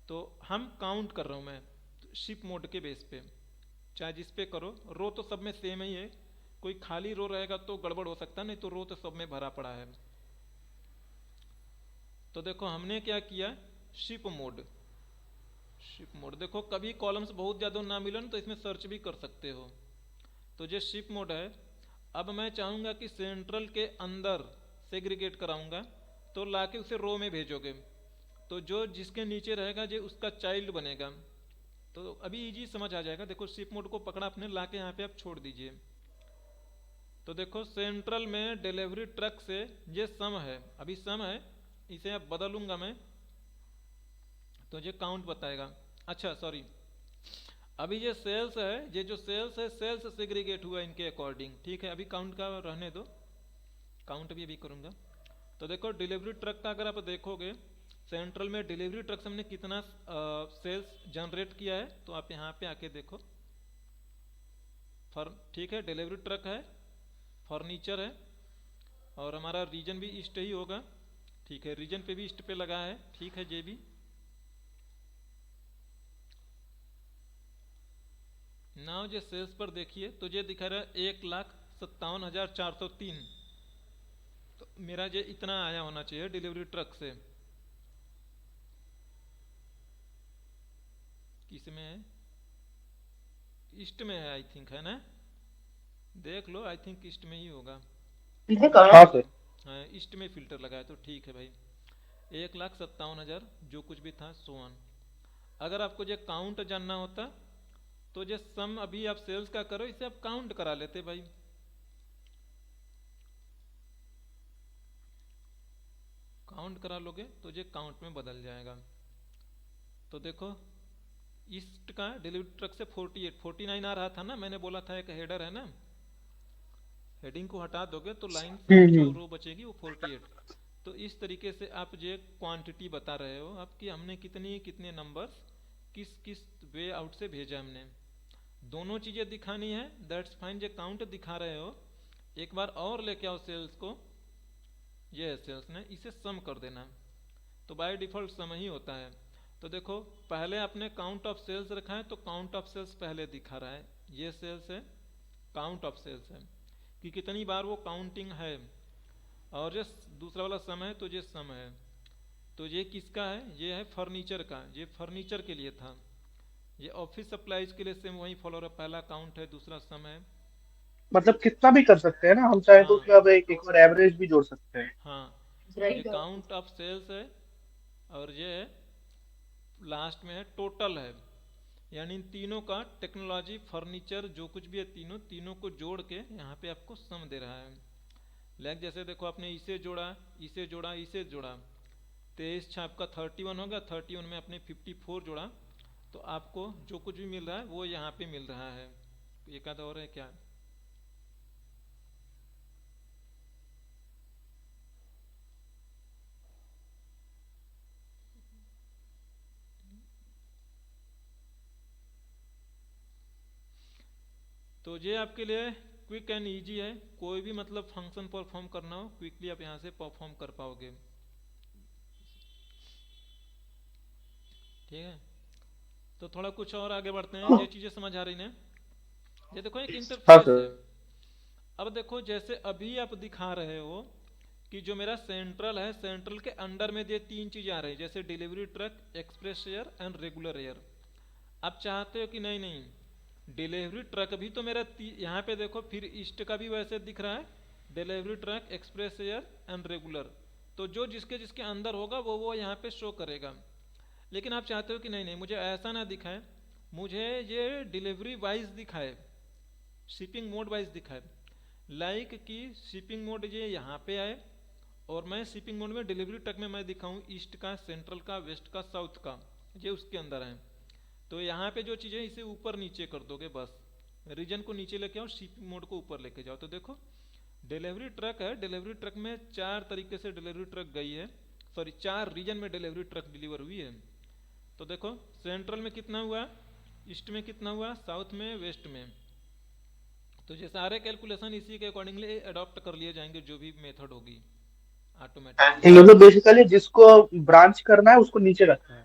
तो हम काउंट कर रहा हूँ मैं शिप मोड के बेस पे। चाहे जिस पे करो, रो तो सब में सेम ही है। कोई खाली रो रहेगा तो गड़बड़ हो सकता है, नहीं तो रो तो सब में भरा पड़ा है। तो देखो हमने क्या किया, शिप मोड। शिप मोड देखो, कभी कॉलम्स बहुत ज़्यादा ना मिलन तो इसमें सर्च भी कर सकते हो। तो ये शिप मोड है। अब मैं चाहूँगा कि सेंट्रल के अंदर सेग्रीगेट कराऊंगा, तो लाके उसे रो में भेजोगे, तो जो जिसके नीचे रहेगा ये उसका चाइल्ड बनेगा। तो अभी इजी समझ आ जाएगा। देखो शिप मोड को पकड़ा आपने, लाके यहाँ पे आप छोड़ दीजिए। तो देखो सेंट्रल में डिलीवरी ट्रक से ये सम है, अभी सम है, इसे अब बदलूंगा मैं तो ये काउंट बताएगा। अच्छा सॉरी, अभी ये सेल्स है, ये जो सेल्स है सेल्स सेग्रीगेट हुआ इनके अकॉर्डिंग, ठीक है। अभी काउंट का रहने दो, काउंट भी अभी करूंगा। तो देखो डिलीवरी ट्रक का अगर आप देखोगे, सेंट्रल में डिलीवरी ट्रक से हमने कितना सेल्स जनरेट किया है, तो आप यहाँ पे आके देखो। ठीक है, डिलीवरी ट्रक है, फर्नीचर है, और हमारा रीजन भी ईस्ट ही होगा, ठीक है। रीजन पे भी ईस्ट पे लगा है, ठीक है। ये भी नाउ जो सेल्स पर देखिए तो ये दिखा रहा है 1,57,403। तो मेरा ये इतना आया होना चाहिए डिलीवरी ट्रक से। किस में है, ईस्ट में है आई थिंक, है ना? देख लो, आई थिंक ईस्ट में ही होगा। हाँ सर। हाँ ईस्ट में फिल्टर लगा है तो ठीक है भाई। 1,57,000 जो कुछ भी था सो ऑन। अगर आपको ये काउंट जानना होता तो ये सम अभी आप सेल्स का करो, इसे आप काउंट करा लेते भाई। काउंट करा लोगे तो ये काउंट में बदल जाएगा। तो देखो ईस्ट का डिलीवरी ट्रक से 48 49 आ रहा था ना, मैंने बोला था एक हेडर है ना, हेडिंग को हटा दोगे तो लाइन जो रो बचेगी वो 48। तो इस तरीके से आप ये क्वांटिटी बता रहे हो आप कि हमने कितनी कितने नंबर्स किस किस वे आउट से भेजा हमने। दोनों चीज़ें दिखानी है, दैट्स फाइन। जो काउंट दिखा रहे हो एक बार और लेके आओ सेल्स को, ये है सेल्स ने, इसे सम कर देना, तो बाय डिफॉल्ट सम ही होता है। तो देखो पहले आपने काउंट ऑफ सेल्स रखा है तो काउंट ऑफ सेल्स पहले दिखा रहा है, ये सेल्स है, काउंट ऑफ सेल्स है कि कितनी बार वो काउंटिंग है। और ये दूसरा वाला सम है तो ये सम है। तो ये किसका है, ये है फर्नीचर का, ये फर्नीचर के लिए था। ये ऑफिस सप्लाईज के लिए सेम वही फॉलो रहा, पहला काउंट है दूसरा सम है। मतलब कितना भी कर सकते हैं ना हम, चाहे तो हाँ उसमें अब एक बार एवरेज भी जोड़ सकते हैं। हाँ, ये काउंट ऑफ सेल्स है, और ये लास्ट में है टोटल है। यानी इन तीनों का टेक्नोलॉजी फर्नीचर जो कुछ भी है तीनों तीनों को जोड़ के यहाँ पे आपको सम दे रहा है। लाइक जैसे देखो आपने इसे जोड़ा, इसे जोड़ा, इसे जोड़ा, 23 छाप का 31 होगा, 31 में आपने 54 जोड़ा, तो आपको जो कुछ भी मिल रहा है वो यहाँ पे मिल रहा है। एक आधा और है क्या? तो ये आपके लिए क्विक एंड इजी है, कोई भी मतलब फंक्शन परफॉर्म करना हो क्विकली आप यहाँ से परफॉर्म कर पाओगे, ठीक है। तो थोड़ा कुछ और आगे बढ़ते हैं, ये चीज़ें समझ आ रही ने? ये देखो एक हाँ इंटरफेस है। सर। अब देखो जैसे अभी आप दिखा रहे हो कि जो मेरा सेंट्रल है, सेंट्रल के अंडर में ये तीन चीज़ें आ रही है, जैसे delivery truck, express air and regular air. आप चाहते हो कि नहीं नहीं डिलीवरी ट्रक भी तो मेरा यहाँ पे देखो फिर ईस्ट का भी वैसे दिख रहा है, delivery truck, express air and regular. तो जो जिसके जिसके अंदर होगा वो यहाँ पे शो करेगा। लेकिन आप चाहते हो कि नहीं नहीं मुझे ऐसा ना दिखाए, मुझे ये डिलीवरी वाइज दिखाए, शिपिंग मोड वाइज दिखाए। लाइक कि शिपिंग मोड ये यहाँ पे आए और मैं शिपिंग मोड में डिलीवरी ट्रक में मैं दिखाऊं ईस्ट का, सेंट्रल का, वेस्ट का, साउथ का, ये उसके अंदर है। तो यहाँ पे जो चीज़ें इसे ऊपर नीचे कर दोगे, बस रीजन को नीचे लेके आओ, शिपिंग मोड को ऊपर लेके जाओ। तो देखो डिलीवरी ट्रक है, डिलीवरी ट्रक में 4 तरीके से डिलीवरी ट्रक गई है, सॉरी 4 रीजन में डिलीवरी ट्रक डिलीवर हुई है। तो देखो सेंट्रल में कितना हुआ, ईस्ट में कितना हुआ, साउथ में, वेस्ट में। तो ये सारे कैलकुलेशन इसी के अकॉर्डिंगली अडॉप्ट कर लिए जाएंगे, जो भी मेथड होगी ऑटोमेटिकली। मतलब बेसिकली जिसको ब्रांच करना है उसको नीचे रखना है।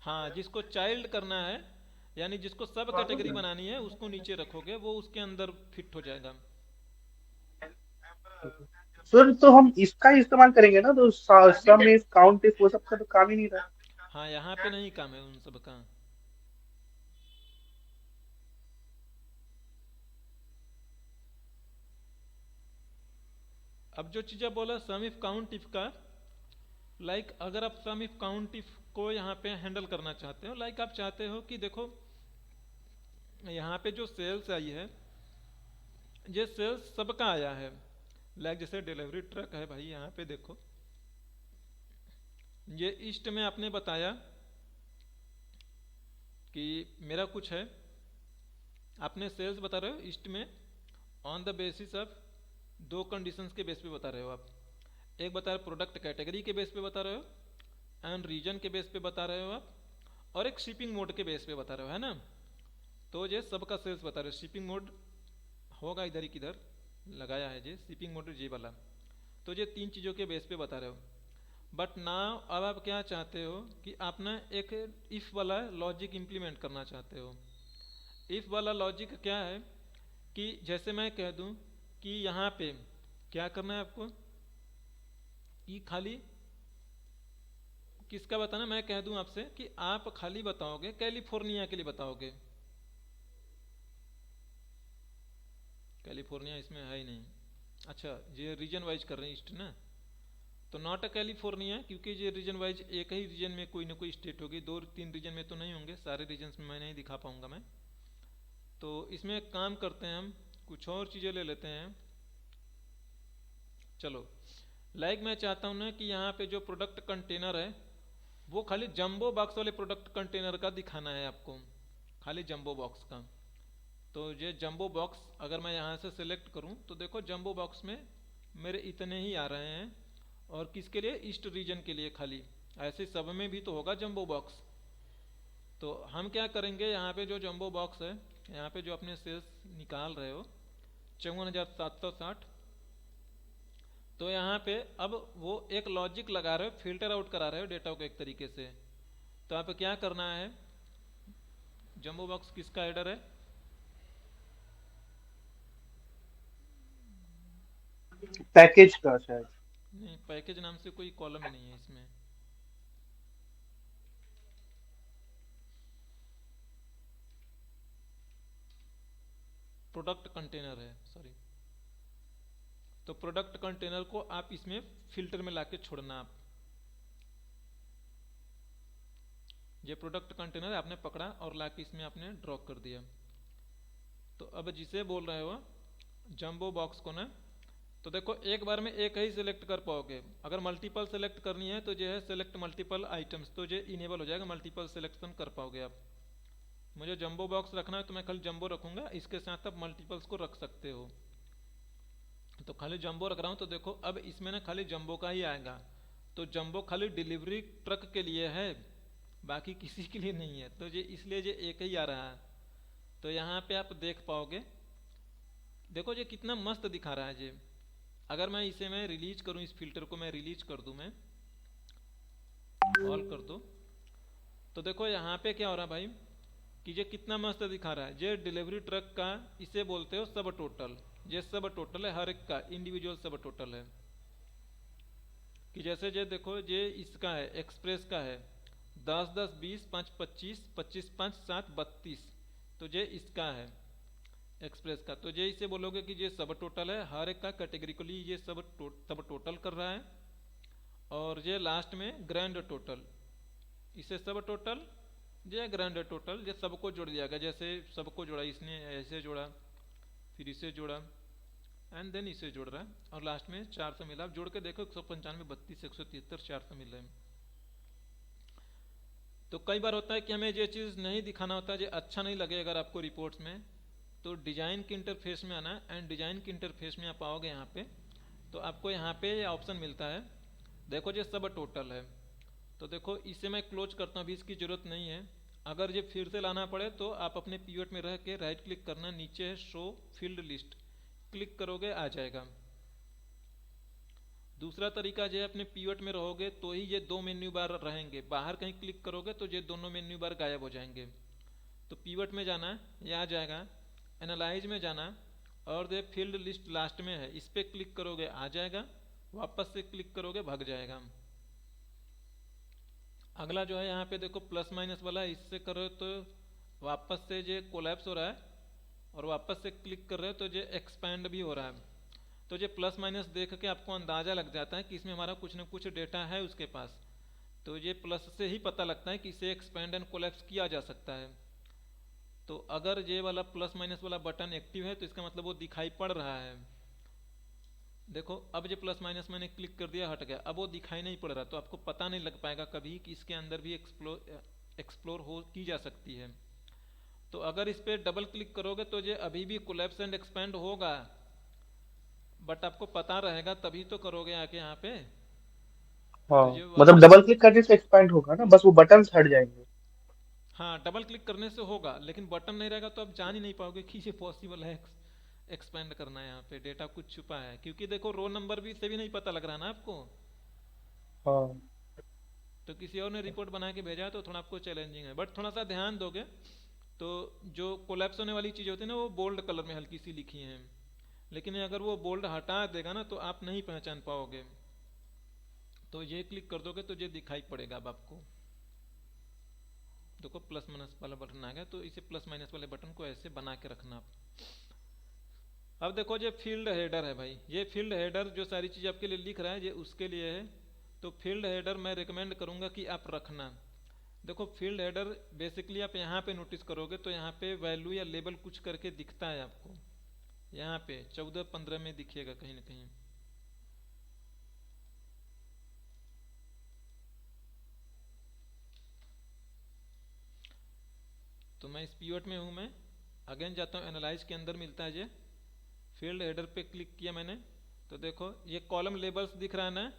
हाँ जिसको चाइल्ड करना है, यानी जिसको सब कैटेगरी बनानी है उसको नीचे रखोगे, वो उसके अंदर फिट हो जाएगा। सर तो हम इसका ही इस्तेमाल करेंगे ना, तो सम इफ काउंट इफ वो सब का तो काम ही नहीं रहा। हाँ, यहाँ पे नहीं काम है उन सब का। अब जो चीज़ें बोला सम इफ काउंट इफ का, लाइक अगर आप सम इफ काउंट इफ को यहाँ पे हैंडल करना चाहते हो, लाइक आप चाहते हो कि देखो यहाँ पे जो सेल्स आई है, ये सेल्स सबका आया है। लाइक जैसे डिलीवरी ट्रक है भाई, यहाँ पे देखो ये ईस्ट में आपने बताया कि मेरा कुछ है, आपने सेल्स बता रहे हो ईस्ट में ऑन द बेसिस ऑफ दो कंडीशंस के बेस पे बता रहे हो आप। एक बता रहे हो प्रोडक्ट कैटेगरी के बेस पे बता रहे हो, एंड रीजन के बेस पे बता रहे हो आप, और एक शिपिंग मोड के बेस पे बता रहे हो, है ना। तो ये सबका सेल्स बता रहे हो। शिपिंग मोड होगा इधर ही किधर लगाया है, ये शिपिंग मोड ये वाला। तो ये तीन चीज़ों के बेस पे बता रहे हो। बट नाउ अब आप क्या चाहते हो कि आप ना एक इफ़ वाला लॉजिक इम्प्लीमेंट करना चाहते हो। इफ़ वाला लॉजिक क्या है कि जैसे मैं कह दूं कि यहाँ पे क्या करना है आपको, कि खाली किसका बताना, मैं कह दूं आपसे कि आप खाली बताओगे कैलिफोर्निया के लिए बताओगे। कैलिफोर्निया इसमें है ही नहीं। अच्छा, ये रीजन वाइज कर रहे हैं ईस्ट ना, तो नॉट अ कैलिफोर्निया, क्योंकि ये रीजन वाइज एक ही रीजन में कोई ना कोई स्टेट होगी, दो तीन रीजन में तो नहीं होंगे, सारे रीजन्स में मैं नहीं दिखा पाऊंगा मैं। तो इसमें एक काम करते हैं, हम कुछ और चीज़ें ले लेते हैं। चलो, लाइक मैं चाहता हूँ ना कि यहाँ पे जो प्रोडक्ट कंटेनर है वो खाली जंबो बॉक्स वाले प्रोडक्ट कंटेनर का दिखाना है आपको, खाली जंबो बॉक्स का। तो ये जंबो बॉक्स अगर मैं यहाँ से सिलेक्ट करूँ तो देखो जंबो बॉक्स में मेरे इतने ही आ रहे हैं, और किसके लिए, ईस्ट रीजन के लिए खाली। ऐसे सब में भी तो होगा जंबो बॉक्स। तो हम क्या करेंगे, यहाँ पे जो जंबो बॉक्स है, यहाँ पे जो अपने सेल्स निकाल रहे हो 54,760, तो यहाँ पे अब वो एक लॉजिक लगा रहे हो, फिल्टर आउट करा रहे हो डेटा को एक तरीके से। तो आप क्या करना है, जंबो बॉक्स किसका हेडर है, पैकेज का शायद। नहीं पैकेज नाम से कोई कॉलम ही नहीं है इसमें। प्रोडक्ट कंटेनर है, सॉरी। तो प्रोडक्ट कंटेनर को आप इसमें फिल्टर में लाके छोड़ना आप। ये प्रोडक्ट कंटेनर आपने पकड़ा और लाके इसमें आपने ड्रॉ कर दिया। तो अब जिसे बोल रहे हो जंबो बॉक्स को ना, तो देखो एक बार में एक ही सिलेक्ट कर पाओगे। अगर मल्टीपल सेलेक्ट करनी है तो जो है सेलेक्ट मल्टीपल आइटम्स, तो ये इनेबल हो जाएगा, मल्टीपल सिलेक्शन कर पाओगे आप। मुझे जंबो बॉक्स रखना है तो मैं खाली जंबो रखूंगा, इसके साथ आप मल्टीपल्स को रख सकते हो। तो खाली जंबो रख रहा हूँ, तो देखो अब इसमें ना खाली जंबो का ही आएगा। तो जंबो खाली डिलीवरी ट्रक के लिए है, बाकी किसी के लिए नहीं है, तो ये इसलिए ये एक ही आ रहा है। तो यहाँ पे आप देख पाओगे, देखो ये कितना मस्त दिखा रहा है ये। अगर मैं इसे मैं रिलीज करूँ, इस फिल्टर को मैं रिलीज कर दूँ, मैं ऑल कर दो, तो देखो यहाँ पे क्या हो रहा है भाई कि ये कितना मस्त दिखा रहा है। ये डिलीवरी ट्रक का इसे बोलते हो सब टोटल। ये सब टोटल है, हर एक का इंडिविजुअल सब टोटल है। कि जैसे ये देखो ये इसका है, एक्सप्रेस का है 10 10 20 5 25 25 5 7 32, तो ये इसका है एक्सप्रेस का। तो ये इसे बोलोगे कि ये सब टोटल है, हर एक का कैटेगरिकली ये सब टोटल कर रहा है। और ये लास्ट में ग्रैंड टोटल, इसे सब टोटल, ये ग्रैंड टोटल, ये सबको जोड़ दिया गया। जैसे सबको जोड़ा इसने, ऐसे जोड़ा, फिर इसे जोड़ा, एंड देन इसे जोड़ रहा है, और लास्ट में 400 मिला। आप जोड़ के देखो 195 32 173 400 मिल रहे हैं। तो कई बार होता है कि हमें ये चीज़ नहीं दिखाना होता, ये अच्छा नहीं लगे अगर आपको रिपोर्ट्स में, तो डिजाइन के इंटरफेस में आना है। एंड डिजाइन के इंटरफेस में आप आओगे यहाँ पे, तो आपको यहाँ पे ये ऑप्शन मिलता है, देखो ये सब टोटल है। तो देखो इसे मैं क्लोज करता हूँ, अभी इसकी ज़रूरत नहीं है। अगर ये फिर से लाना पड़े तो आप अपने पीवट में रह के राइट क्लिक करना, नीचे है शो फील्ड लिस्ट, क्लिक करोगे आ जाएगा। दूसरा तरीका जो है, अपने पीवट में रहोगे तो ही ये दो मेन्यू बार रहेंगे, बाहर कहीं क्लिक करोगे तो ये दोनों मेन्यू बार गायब हो जाएंगे। तो पीवट में जाना है, ये आ जाएगा। एनालाइज में जाना और दे फील्ड लिस्ट लास्ट में है, इस पर क्लिक करोगे आ जाएगा, वापस से क्लिक करोगे भाग जाएगा। अगला जो है यहाँ पे देखो प्लस माइनस वाला, इससे करो तो वापस से जो कोलैप्स हो रहा है और वापस से क्लिक कर रहे हो तो जो एक्सपैंड भी हो रहा है। तो जो प्लस माइनस देख के आपको अंदाज़ा लग जाता है कि इसमें हमारा कुछ ना कुछ डेटा है उसके पास। तो ये प्लस से ही पता लगता है कि इसे एक्सपैंड एंड कोलैप्स किया जा सकता है। तो अगर ये वाला प्लस माइनस वाला बटन एक्टिव है तो इसका मतलब वो दिखाई पड़ रहा है। देखो अब जो प्लस माइनस मैंने क्लिक कर दिया हट गया, अब वो दिखाई नहीं पड़ रहा, तो आपको पता नहीं लग पाएगा कभी कि इसके अंदर भी एक्सप्लोर हो की जा सकती है। तो अगर इस पर डबल क्लिक करोगे तो ये अभी भी कोलैप्स एंड एक्सपैंड होगा, बट आपको पता रहेगा तभी तो करोगे आके यहाँ पे। हाँ, तो ये मतलब वापस, डबल क्लिक करने से एक्सपैंड होगा ना, बस वो बटन हट जाएंगे। हाँ डबल क्लिक करने से होगा, लेकिन बटन नहीं रहेगा तो आप जान ही नहीं पाओगे कि ये पॉसिबल है एक्सपेंड करना है, यहाँ पे डेटा कुछ छुपा है। क्योंकि देखो रो नंबर भी से भी नहीं पता लग रहा ना आपको, हाँ। तो किसी और ने रिपोर्ट बना के भेजा है तो थोड़ा आपको चैलेंजिंग है। बट थोड़ा सा ध्यान दोगे तो जो कोलैप्स होने वाली चीज़ होती है ना वो बोल्ड कलर में हल्की सी लिखी हैं, लेकिन अगर वो बोल्ड हटा देगा ना तो आप नहीं पहचान पाओगे। तो ये क्लिक कर दोगे तो ये दिखाई पड़ेगा अब आपको। देखो प्लस माइनस वाला बटन आ गया, तो इसे प्लस माइनस वाले बटन को ऐसे बना के रखना आप। अब देखो ये फील्ड हेडर है भाई, ये फील्ड हेडर जो सारी चीज़ आपके लिए लिख रहा है ये उसके लिए है। तो फील्ड हेडर मैं रिकमेंड करूँगा कि आप रखना। देखो फील्ड हेडर बेसिकली आप यहाँ पे नोटिस करोगे तो यहाँ पे वैल्यू या लेबल कुछ करके दिखता है आपको, यहाँ पे 14-15 में दिखेगा कहीं ना कहीं। तो मैं इस पीवट में हूँ, मैं अगेन जाता हूँ, एनालाइज के अंदर मिलता है ये फील्ड हेडर पे क्लिक किया मैंने। तो देखो ये कॉलम लेबल्स दिख रहा है ना,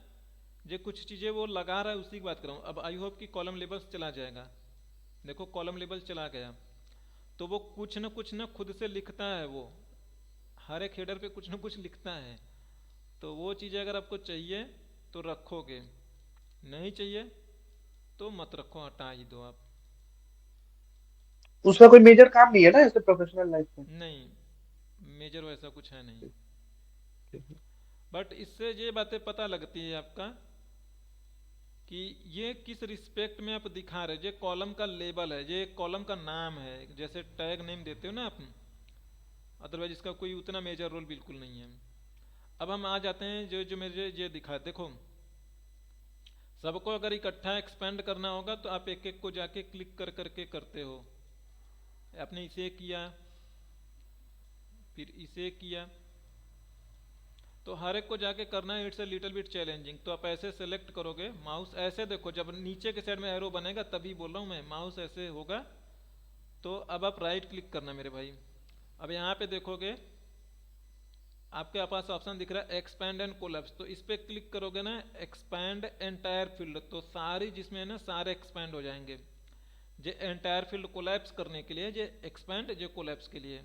ये कुछ चीज़ें वो लगा रहा है उसी की बात कर रहा हूँ। अब आई होप कि कॉलम लेबल्स चला जाएगा। देखो कॉलम लेबल चला गया, तो वो कुछ न खुद से लिखता है, वो हर एक हेडर पे कुछ न कुछ लिखता है। तो वो चीज़ें अगर आपको चाहिए तो रखोगे, नहीं चाहिए तो मत रखो, हटा ही दो आप। उसका कोई मेजर काम नहीं है ना ऐसे प्रोफेशनल लाइफ में। नहीं, मेजर वैसा कुछ है नहीं। बट इससे ये बातें पता लगती है आपका कि ये किस रिस्पेक्ट में आप दिखा रहे हो। ये कॉलम का लेबल है, ये कॉलम का नाम है, जैसे टैग नेम देते हो ना आप, अदरवाइज इसका कोई उतना मेजर रोल बिल्कुल नहीं है। अब हम आ जाते हैं जो जो मेरे ये दिखा, देखो सबको अगर इकट्ठा एक्सपेंड करना होगा तो आप एक एक को जाके क्लिक कर करके करते हो। आपने इसे किया, फिर इसे किया, तो हर एक को जाके करना है, it's a little bit challenging. तो आप ऐसे सेलेक्ट करोगे माउस, ऐसे देखो जब नीचे के साइड में एरो बनेगा तभी बोल रहा हूँ मैं, माउस ऐसे होगा। तो अब आप राइट क्लिक करना मेरे भाई। अब यहाँ पे देखोगे आपके पास ऑप्शन दिख रहा है एक्सपैंड एंड कोलैप्स, तो इस पर क्लिक करोगे ना, एक्सपैंड एंटायर फील्ड, तो सारी जिसमें है ना सारे एक्सपैंड हो जाएंगे। जो एंटायर फील्ड कोलैप्स करने के लिए, जो एक्सपैंड जो कोलैप्स के लिए,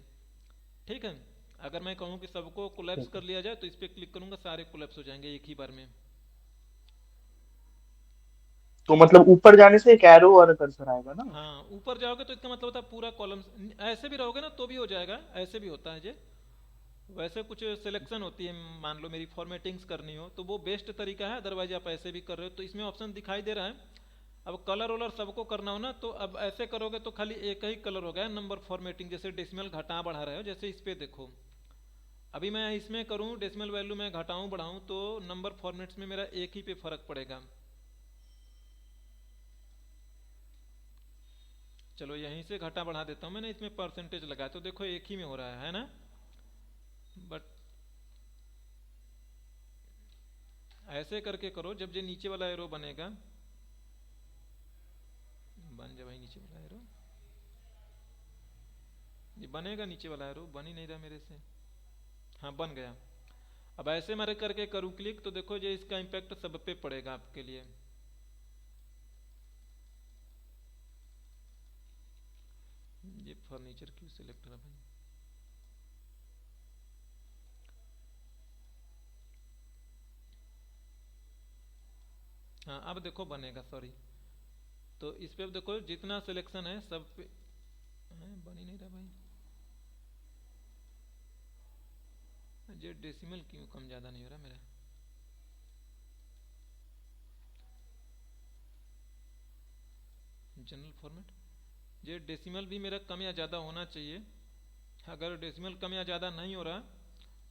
ठीक है। अगर मैं कहूँ कि सबको कोलैप्स ठीक कर है। लिया जाए तो इस पर क्लिक करूंगा, सारे कोलैप्स हो जाएंगे एक ही बार में। तो मतलब ऊपर जाने से एक एरो और कर्सर आएगा ना। हाँ ऊपर जाओगे तो इसका मतलब होता है पूरा कॉलम, ऐसे भी रहोगे ना तो भी हो जाएगा, ऐसे भी होता है। जे वैसे कुछ सिलेक्शन होती है, मान लो मेरी फॉर्मेटिंग्स करनी हो तो वो बेस्ट तरीका है, अदरवाइज आप ऐसे भी कर रहे हो तो इसमें ऑप्शन दिखाई दे रहा है। अब कलर वलर सबको करना हो ना तो अब ऐसे करोगे तो खाली एक ही कलर हो गया, नंबर फॉर्मेटिंग, जैसे डेसिमल घटा बढ़ा रहे हो, जैसे इस पे देखो अभी मैं इसमें करूँ डेसिमल वैल्यू में घटाऊँ बढ़ाऊँ तो नंबर फॉर्मेट्स में मेरा एक ही पे फर्क पड़ेगा। चलो यहीं से घटा बढ़ा देता हूँ, मैंने इसमें परसेंटेज लगाया तो देखो एक ही में हो रहा है ना। बट ऐसे करके करो, जब ये नीचे वाला एरो बनेगा, बन जाए भाई नीचे वाला एरो, ये बनेगा नीचे वाला एरो, बन ही नहीं रहा मेरे से। हाँ बन गया। अब ऐसे मारे करके करूँ क्लिक तो देखो ये इसका इम्पैक्ट सब पे पड़ेगा आपके लिए। ये फर्नीचर क्यों सिलेक्ट करा भाई। हाँ अब देखो बनेगा, सॉरी। तो इस पे अब देखो जितना सिलेक्शन है सब पे, बन ही नहीं रहा भाई। ये डेसिमल क्यों कम ज़्यादा नहीं हो रहा मेरा? जनरल फॉर्मेट, ये डेसिमल भी मेरा कम या ज़्यादा होना चाहिए। अगर डेसिमल कम या ज़्यादा नहीं हो रहा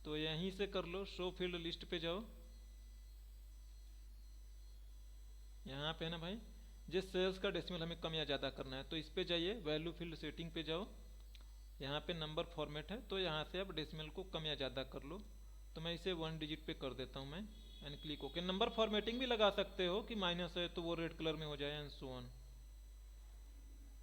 तो यहीं से कर लो, शो फील्ड लिस्ट पे जाओ, यहाँ पे है ना भाई, जिस सेल्स का डेसिमल हमें कम या ज़्यादा करना है तो इस पे जाइए, वैल्यू फील्ड सेटिंग पे जाओ, यहाँ पे नंबर फॉर्मेट है तो यहाँ से आप डेसिमल को कम या ज़्यादा कर लो। तो मैं इसे 1 डिजिट पे कर देता हूँ मैं, and click okay. Number formatting भी लगा सकते हो कि माइनस है तो वो रेड कलर में हो जाए एंड सो ऑन।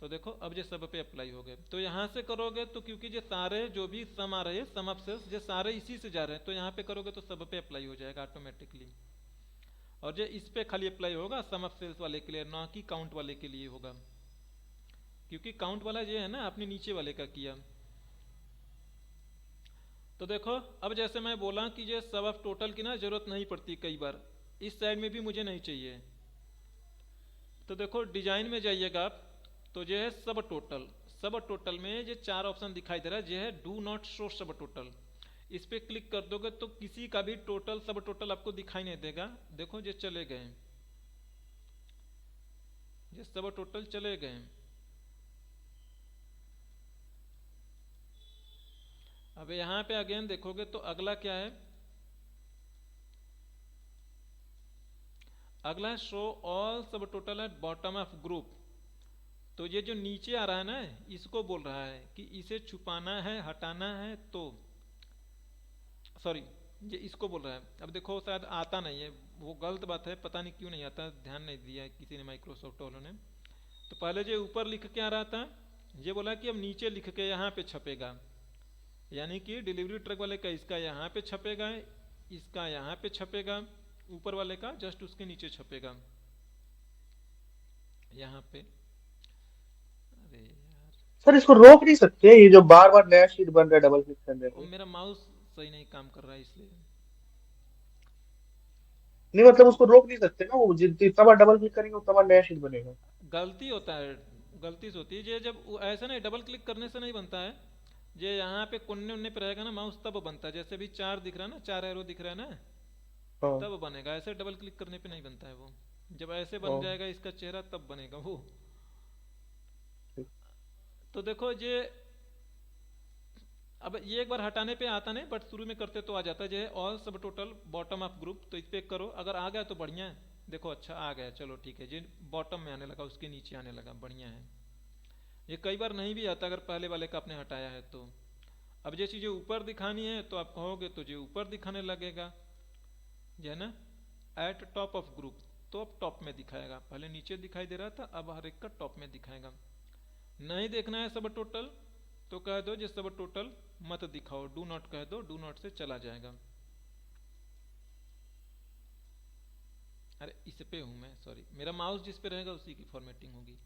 तो देखो अब ये सब पे अप्लाई हो गए। तो यहाँ से करोगे तो क्योंकि ये सारे जो भी सम आ रहे हैं, सम ऑफ सेल्स, ये सारे इसी से जा रहे हैं, तो यहाँ पे करोगे तो सब पे अप्लाई हो जाएगा ऑटोमेटिकली। और ये इस पे खाली अप्लाई होगा सम ऑफ सेल्स वाले के लिए, ना कि काउंट वाले के लिए होगा, क्योंकि काउंट वाला ये है ना आपने नीचे वाले का किया। तो देखो अब जैसे मैं बोला कि ये सब ऑफ टोटल की ना जरूरत नहीं पड़ती, कई बार इस साइड में भी मुझे नहीं चाहिए। तो देखो डिजाइन में जाइएगा आप, तो ये है सब टोटल। सब टोटल में ये 4 ऑप्शन दिखाई दे रहा है, ये है डू नॉट शो सब टोटल। इस पे क्लिक कर दोगे तो किसी का भी टोटल सब टोटल आपको दिखाई नहीं देगा। देखो ये चले गए, ये सब टोटल चले गए। अब यहाँ पे अगेन देखोगे तो अगला क्या है, अगला है शो ऑल सब total at bottom of group. तो ये जो नीचे आ रहा है ना, इसको बोल रहा है कि इसे छुपाना है, हटाना है, तो सॉरी ये इसको बोल रहा है। अब देखो शायद आता नहीं है, वो गलत बात है, पता नहीं क्यों नहीं आता, ध्यान नहीं दिया किसी ने माइक्रोसॉफ्ट वालों ने। तो पहले जो ऊपर लिख के आ रहा था, ये बोला कि अब नीचे लिख के यहाँ पे छपेगा, यानी कि डिलीवरी ट्रक वाले का इसका यहाँ पे छपेगा, इसका यहाँ पे छपेगा, ऊपर वाले का जस्ट उसके नीचे छपेगा यहाँ पे। अरे यार, सर इसको रोक नहीं सकते, ये जो बार बार नया शीट बन रहा है डबल क्लिक करने वो पे? मेरा माउस सही नहीं काम कर रहा है इसलिए। नहीं मतलब उसको रोक नहीं सकते ना, वो जितना बार डबल क्लिक करेंगे उतना बार नया शीट बनेगा। गलती होता है, गलती से होती है ये, जब ऐसा नहीं डबल क्लिक करने से नहीं बनता है, ये यहाँ पे कोने उन्ने पे रहेगा ना माउस तब बनता है। जैसे भी 4 दिख रहा है ना, 4 एरो दिख रहा है ना, हाँ तब बनेगा, ऐसे डबल क्लिक करने पे नहीं बनता है वो। जब ऐसे बन हाँ जाएगा इसका चेहरा तब बनेगा वो। ठीक। तो देखो ये, अब ये एक बार हटाने पे आता नहीं, बट शुरू में करते तो आ जाता है। जो है ऑल सब टोटल बॉटम ऑफ ग्रुप, तो इस पे करो, अगर आ गया तो बढ़िया है। देखो अच्छा आ गया, चलो ठीक है, जो बॉटम में आने लगा उसके नीचे आने लगा, बढ़िया है। ये कई बार नहीं भी आता अगर पहले वाले का आपने हटाया है तो। अब ये चीज़ें ऊपर दिखानी है तो आप कहोगे तो जो ऊपर दिखाने लगेगा, जो है ना एट टॉप ऑफ ग्रुप, तो अब टॉप में दिखाएगा, पहले नीचे दिखाई दे रहा था, अब हर एक का टॉप में दिखाएगा। नहीं देखना है सब टोटल तो कह दो जो सब टोटल मत दिखाओ, डू नॉट कह दो, डू नॉट से चला जाएगा। अरे इस पे हूं मैं, सॉरी, मेरा माउस जिस पे रहेगा उसी की फॉर्मेटिंग होगी।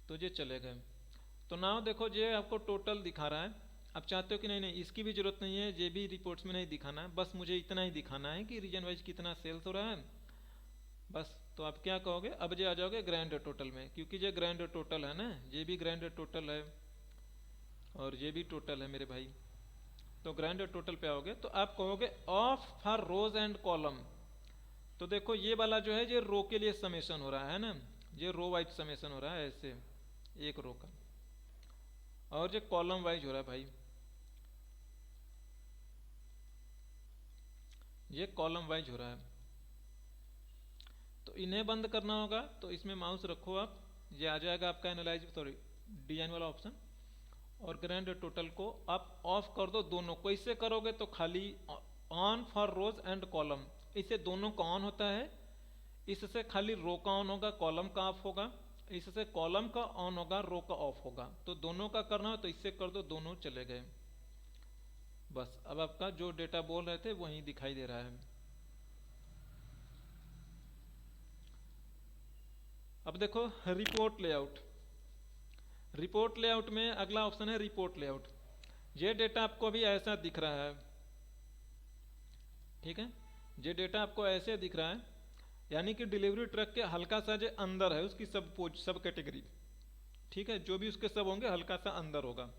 तो ये चले गए। तो नाउ देखो ये आपको टोटल दिखा रहा है। अब चाहते हो कि नहीं नहीं इसकी भी जरूरत नहीं है, ये भी रिपोर्ट्स में नहीं दिखाना है, बस मुझे इतना ही दिखाना है कि रीजन वाइज कितना सेल्स हो रहा है बस। तो आप क्या कहोगे, अब ये आ जाओगे ग्रैंड टोटल में, क्योंकि ये ग्रैंड टोटल है ना, ये भी ग्रैंड टोटल है और ये भी टोटल है मेरे भाई। तो ग्रैंड टोटल पे आओगे तो आप कहोगे off for rows and column. तो देखो ये वाला जो है ये रो के लिए समेशन हो रहा है ना, ये रो वाइज समेशन हो रहा है ऐसे एक रो का, और ये कॉलम वाइज हो रहा है भाई, ये कॉलम वाइज हो रहा है। तो इन्हें बंद करना होगा, तो इसमें माउस रखो आप, ये आ जाएगा आपका एनालाइज, सॉरी डिजाइन वाला ऑप्शन, और ग्रैंड टोटल को आप ऑफ कर दो दोनों को। इससे करोगे तो खाली on for rows and column, इससे दोनों का ऑन होता है, इससे खाली रो का ऑन होगा, कॉलम का ऑफ होगा, इससे कॉलम का ऑन होगा, रो का ऑफ होगा। तो दोनों का करना हो तो इससे कर दो, दोनों चले गए बस। अब आपका जो डेटा बोल रहे थे वही दिखाई दे रहा है। अब देखो रिपोर्ट लेआउट, रिपोर्ट लेआउट में अगला ऑप्शन है रिपोर्ट लेआउट। ये डेटा आपको अभी ऐसा दिख रहा है, ठीक है, ये डेटा आपको ऐसे दिख रहा है, यानी कि डिलीवरी ट्रक के हल्का सा जो अंदर है उसकी सब कैटेगरी, ठीक है, जो भी उसके सब होंगे हल्का सा अंदर होगा,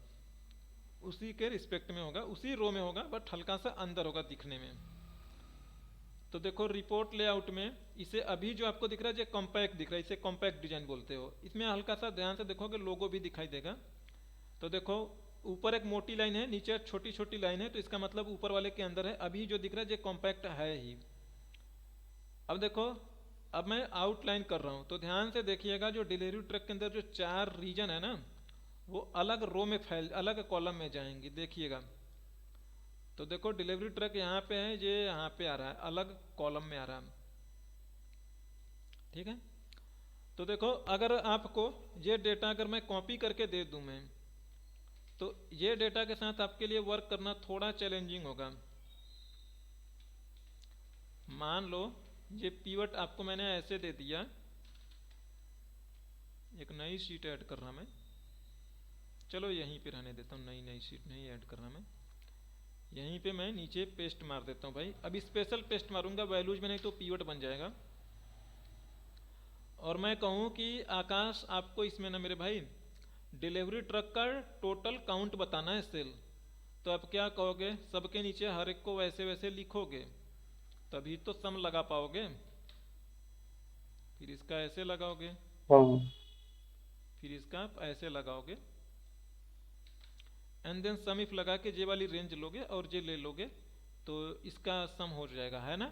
उसी के रिस्पेक्ट में होगा, उसी रो में होगा, बट हल्का सा अंदर होगा दिखने में। तो देखो रिपोर्ट लेआउट में इसे अभी जो आपको दिख रहा है जो कॉम्पैक्ट दिख रहा है, इसे कॉम्पैक्ट डिजाइन बोलते हो। इसमें हल्का सा ध्यान से देखोगे लोगो भी दिखाई देगा। तो देखो ऊपर एक मोटी लाइन है, नीचे छोटी छोटी लाइन है, तो इसका मतलब ऊपर वाले के अंदर है। अभी जो दिख रहा है ये कॉम्पैक्ट है ही। अब देखो, अब मैं आउटलाइन कर रहा हूं तो ध्यान से देखिएगा, जो डिलीवरी ट्रक के अंदर जो 4 रीजन है ना, वो अलग रो में फैल, अलग कॉलम में जाएंगी, देखिएगा। तो देखो डिलीवरी ट्रक यहाँ पे है, ये यहाँ पे आ रहा है, अलग कॉलम में आ रहा है, ठीक है। तो देखो अगर आपको ये डेटा अगर मैं कॉपी करके दे दूं मैं, तो ये डेटा के साथ आपके लिए वर्क करना थोड़ा चैलेंजिंग होगा। मान लो ये पीवट आपको मैंने ऐसे दे दिया, एक नई शीट ऐड कर रहा मैं, चलो यहीं पे रहने देता हूँ, नई शीट नहीं ऐड कर रहा मैं, यहीं पे मैं नीचे पेस्ट मार देता हूँ भाई। अब स्पेशल पेस्ट मारूंगा वैल्यूज में, नहीं तो पीवट बन जाएगा। और मैं कहूँ कि आकाश आपको इसमें ना मेरे भाई डिलीवरी ट्रक का टोटल काउंट बताना है सेल, तो आप क्या कहोगे, सबके नीचे हर एक को वैसे वैसे लिखोगे, तभी तो सम लगा पाओगे। फिर इसका ऐसे लगाओगे, हाँ। फिर इसका आप ऐसे लगाओगे, एंड देन सम इफ लगा के जे वाली रेंज लोगे और जे ले लोगे, तो इसका सम हो जाएगा, है ना।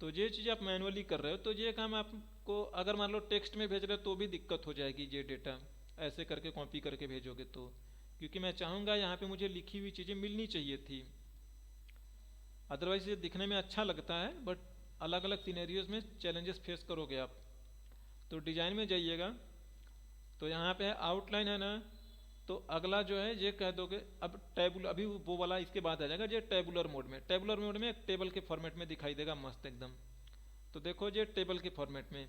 तो ये चीज़ आप मैनुअली कर रहे हो, तो ये काम आपको अगर मान लो टेक्स्ट में भेज रहे हो तो भी दिक्कत हो जाएगी। ये डेटा ऐसे करके कॉपी करके भेजोगे तो, क्योंकि मैं चाहूँगा यहाँ पे मुझे लिखी हुई चीज़ें मिलनी चाहिए थी, अदरवाइज ये दिखने में अच्छा लगता है बट अलग अलग सिनेरियोज में चैलेंजेस फेस करोगे आप। तो डिजाइन में जाइएगा, तो यहाँ पे है आउटलाइन है ना, तो अगला जो है ये कह दोगे, अब टेबुलर, अभी वो वाला इसके बाद आ जाएगा, ये टेबुलर मोड में, टेबुलर मोड में एक टेबल के फॉर्मेट में दिखाई देगा मस्त एकदम। तो देखो ये टेबल के फॉर्मेट में,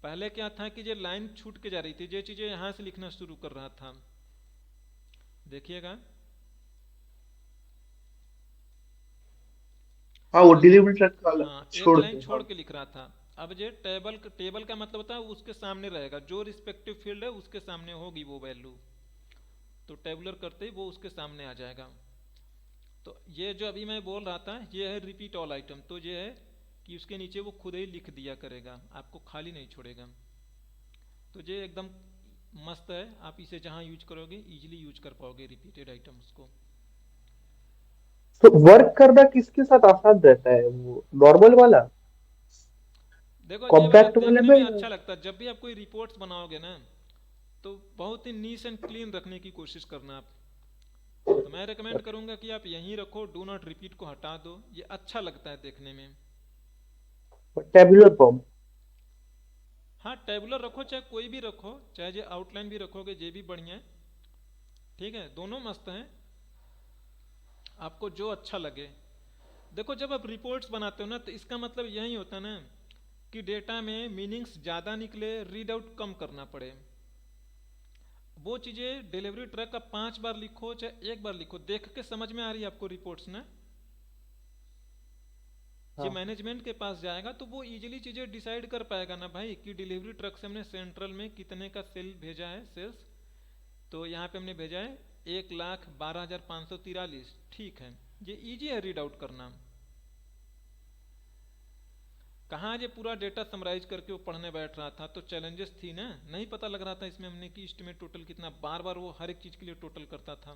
पहले क्या था कि ये लाइन छूट के जा रही थी, ये चीज़ें यहाँ से लिखना शुरू कर रहा था, देखिएगा। हाँ, वो एक डिलीवरी ट्रक वाला हाँ एक छोड़ लाइन के, छोड़ हाँ। के लिख रहा था। अब ये टेबल का मतलब होता है उसके सामने रहेगा, जो रिस्पेक्टिव फील्ड है उसके सामने होगी वो वैल्यू, तो टेबुलर करते ही वो उसके सामने आ जाएगा। तो ये जो अभी मैं बोल रहा था ये है रिपीट ऑल आइटम, तो ये है कि उसके नीचे वो खुद ही लिख दिया करेगा, आपको खाली नहीं छोड़ेगा। तो ये एकदम मस्त है, आप इसे जहाँ यूज करोगे इजीली यूज कर पाओगे रिपीटेड आइटम्स को। तो वर्क करना किसके साथ आसान रहता है, वो नॉर्मल वाला, देखो ये वाला कॉम्पैक्ट वाले देखने में? में अच्छा लगता है, जब भी आप कोई रिपोर्ट्स बनाओगे ना तो बहुत ही नीट एंड क्लीन रखने की कोशिश करना आप। तो मैं रेकमेंड करूंगा कि आप यहीं रखो, डू नॉट रिपीट को हटा दो, ये अच्छा लगता है देखने में। Tabular form. हाँ टेबुलर रखो चाहे कोई भी रखो, चाहे ये आउटलाइन भी रखोगे ये भी बढ़िया है, ठीक है, दोनों मस्त हैं, आपको जो अच्छा लगे। देखो जब आप रिपोर्ट्स बनाते हो ना तो इसका मतलब यही होता है ना कि डेटा में मीनिंग्स ज़्यादा निकले, रीड आउट कम करना पड़े। वो चीज़ें डिलीवरी ट्रैक का 5 बार लिखो चाहे एक बार लिखो, देख के समझ में आ रही है आपको रिपोर्ट्स ना, ये हाँ। मैनेजमेंट के पास जाएगा तो वो इजीली चीज़ें डिसाइड कर पाएगा ना भाई कि डिलीवरी ट्रक से हमने सेंट्रल में कितने का सेल भेजा है, सेल्स, तो यहाँ पे हमने भेजा है 1,12,543, ठीक है, ये इजी है रीड आउट करना। कहाँ ये पूरा डेटा समराइज करके वो पढ़ने बैठ रहा था, तो चैलेंजेस थी ना, नहीं पता लग रहा था इसमें हमने कि इस्टीमेट टोटल कितना, बार बार वो हर एक चीज़ के लिए टोटल करता था।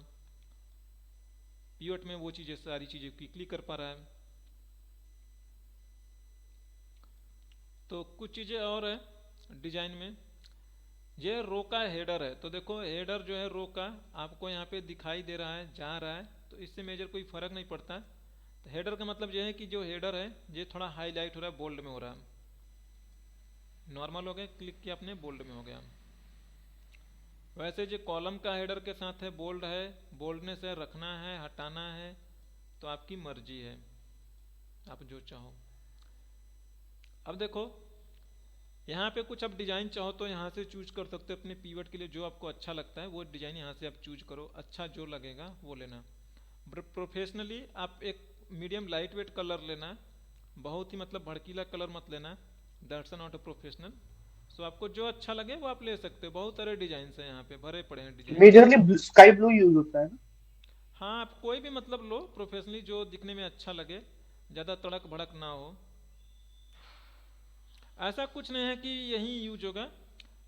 पीओट में वो चीज़ें सारी चीज़ें क्विकली कर पा रहा है। तो कुछ चीज़ें और है डिजाइन में, ये रो का हेडर है, तो देखो हेडर जो है रो का आपको यहाँ पे दिखाई दे रहा है, जा रहा है, तो इससे मेजर कोई फर्क नहीं पड़ता। तो हेडर का मतलब ये है कि जो हेडर है ये थोड़ा हाईलाइट हो रहा है, बोल्ड में हो रहा है, नॉर्मल हो गया, क्लिक किया आपने बोल्ड में हो गया। वैसे जो कॉलम का हेडर के साथ है बोल्ड है, बोल्डनेस है, रखना है हटाना है, तो आपकी मर्जी है, आप जो चाहो। अब देखो यहाँ पे कुछ आप डिजाइन चाहो तो यहाँ से चूज कर सकते हो अपने पीवट के लिए, जो आपको अच्छा लगता है वो डिजाइन यहाँ से आप चूज करो, अच्छा जो लगेगा वो लेना। प्रोफेशनली आप एक मीडियम लाइट वेट कलर लेना, बहुत ही मतलब भड़कीला कलर मत लेना, दैट्स नॉट अ प्रोफेशनल, सो आपको जो अच्छा लगे वो आप ले सकते हो, बहुत सारे डिजाइन हैं यहाँ पे, भरे पड़े हैं design. Majorly sky blue use होता है ना? हाँ, आप कोई भी मतलब लो प्रोफेशनली, जो दिखने में अच्छा लगे, ज़्यादा तड़क भड़क ना हो। ऐसा कुछ नहीं है कि यही यूज होगा,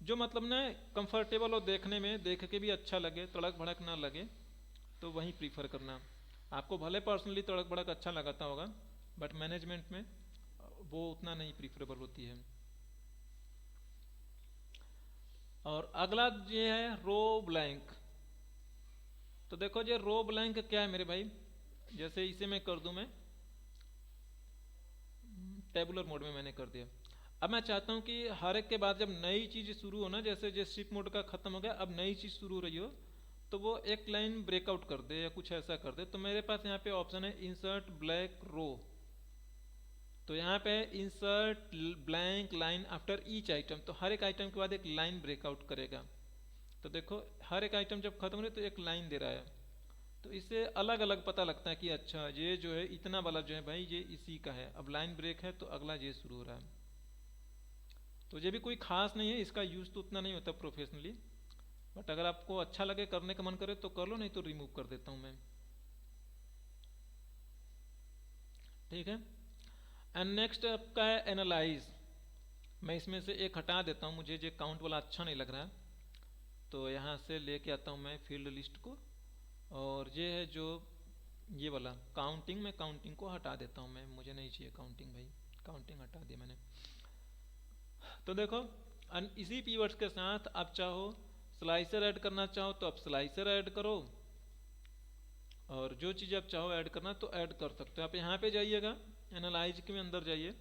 जो मतलब ना कंफर्टेबल हो देखने में, देख के भी अच्छा लगे, तड़क भड़क ना लगे, तो वही प्रीफर करना। आपको भले पर्सनली तड़क भड़क अच्छा लगाता होगा, बट मैनेजमेंट में वो उतना नहीं प्रीफरेबल होती है। और अगला ये है रो ब्लैंक। तो देखो ये रो ब्लैंक क्या है मेरे भाई, जैसे इसे मैं कर दूं, मैं टेबुलर मोड में मैंने कर दिया। अब मैं चाहता हूं कि हर एक के बाद जब नई चीज शुरू हो ना, जैसे जो शिप मोड का खत्म हो गया, अब नई चीज शुरू हो रही हो, तो वो एक लाइन ब्रेकआउट कर दे या कुछ ऐसा कर दे। तो मेरे पास यहाँ पे ऑप्शन है इंसर्ट ब्लैक रो। तो यहाँ पे insert blank line after each item, तो हर एक आइटम के बाद एक लाइन ब्रेकआउट करेगा। तो देखो हर एक आइटम जब खत्म हो रही तो एक लाइन दे रहा है, तो इससे अलग अलग पता लगता है कि अच्छा ये जो है इतना वाला जो है भाई ये इसी का है, अब लाइन ब्रेक है तो अगला ये शुरू हो रहा है। तो ये भी कोई खास नहीं है, इसका यूज़ तो उतना नहीं होता प्रोफेशनली, बट अगर आपको अच्छा लगे, करने का मन करे तो कर लो, नहीं तो रिमूव कर देता हूँ मैं। ठीक है। एंड नेक्स्ट आपका है एनालाइज। मैं इसमें से एक हटा देता हूँ, मुझे ये काउंट वाला अच्छा नहीं लग रहा है, तो यहाँ से लेके आता हूँ मैं फील्ड लिस्ट को, और ये है जो ये वाला काउंटिंग, मैं काउंटिंग को हटा देता हूँ, मैं मुझे नहीं चाहिए काउंटिंग भाई, काउंटिंग हटा दिया मैंने। तो देखो इसी कीवर्ड्स के साथ आप चाहो स्लाइसर ऐड करना चाहो तो आप स्लाइसर ऐड करो, और जो चीज़ आप चाहो ऐड करना तो ऐड कर सकते हो। आप यहाँ पे जाइएगा, एनालाइज के में अंदर जाइए,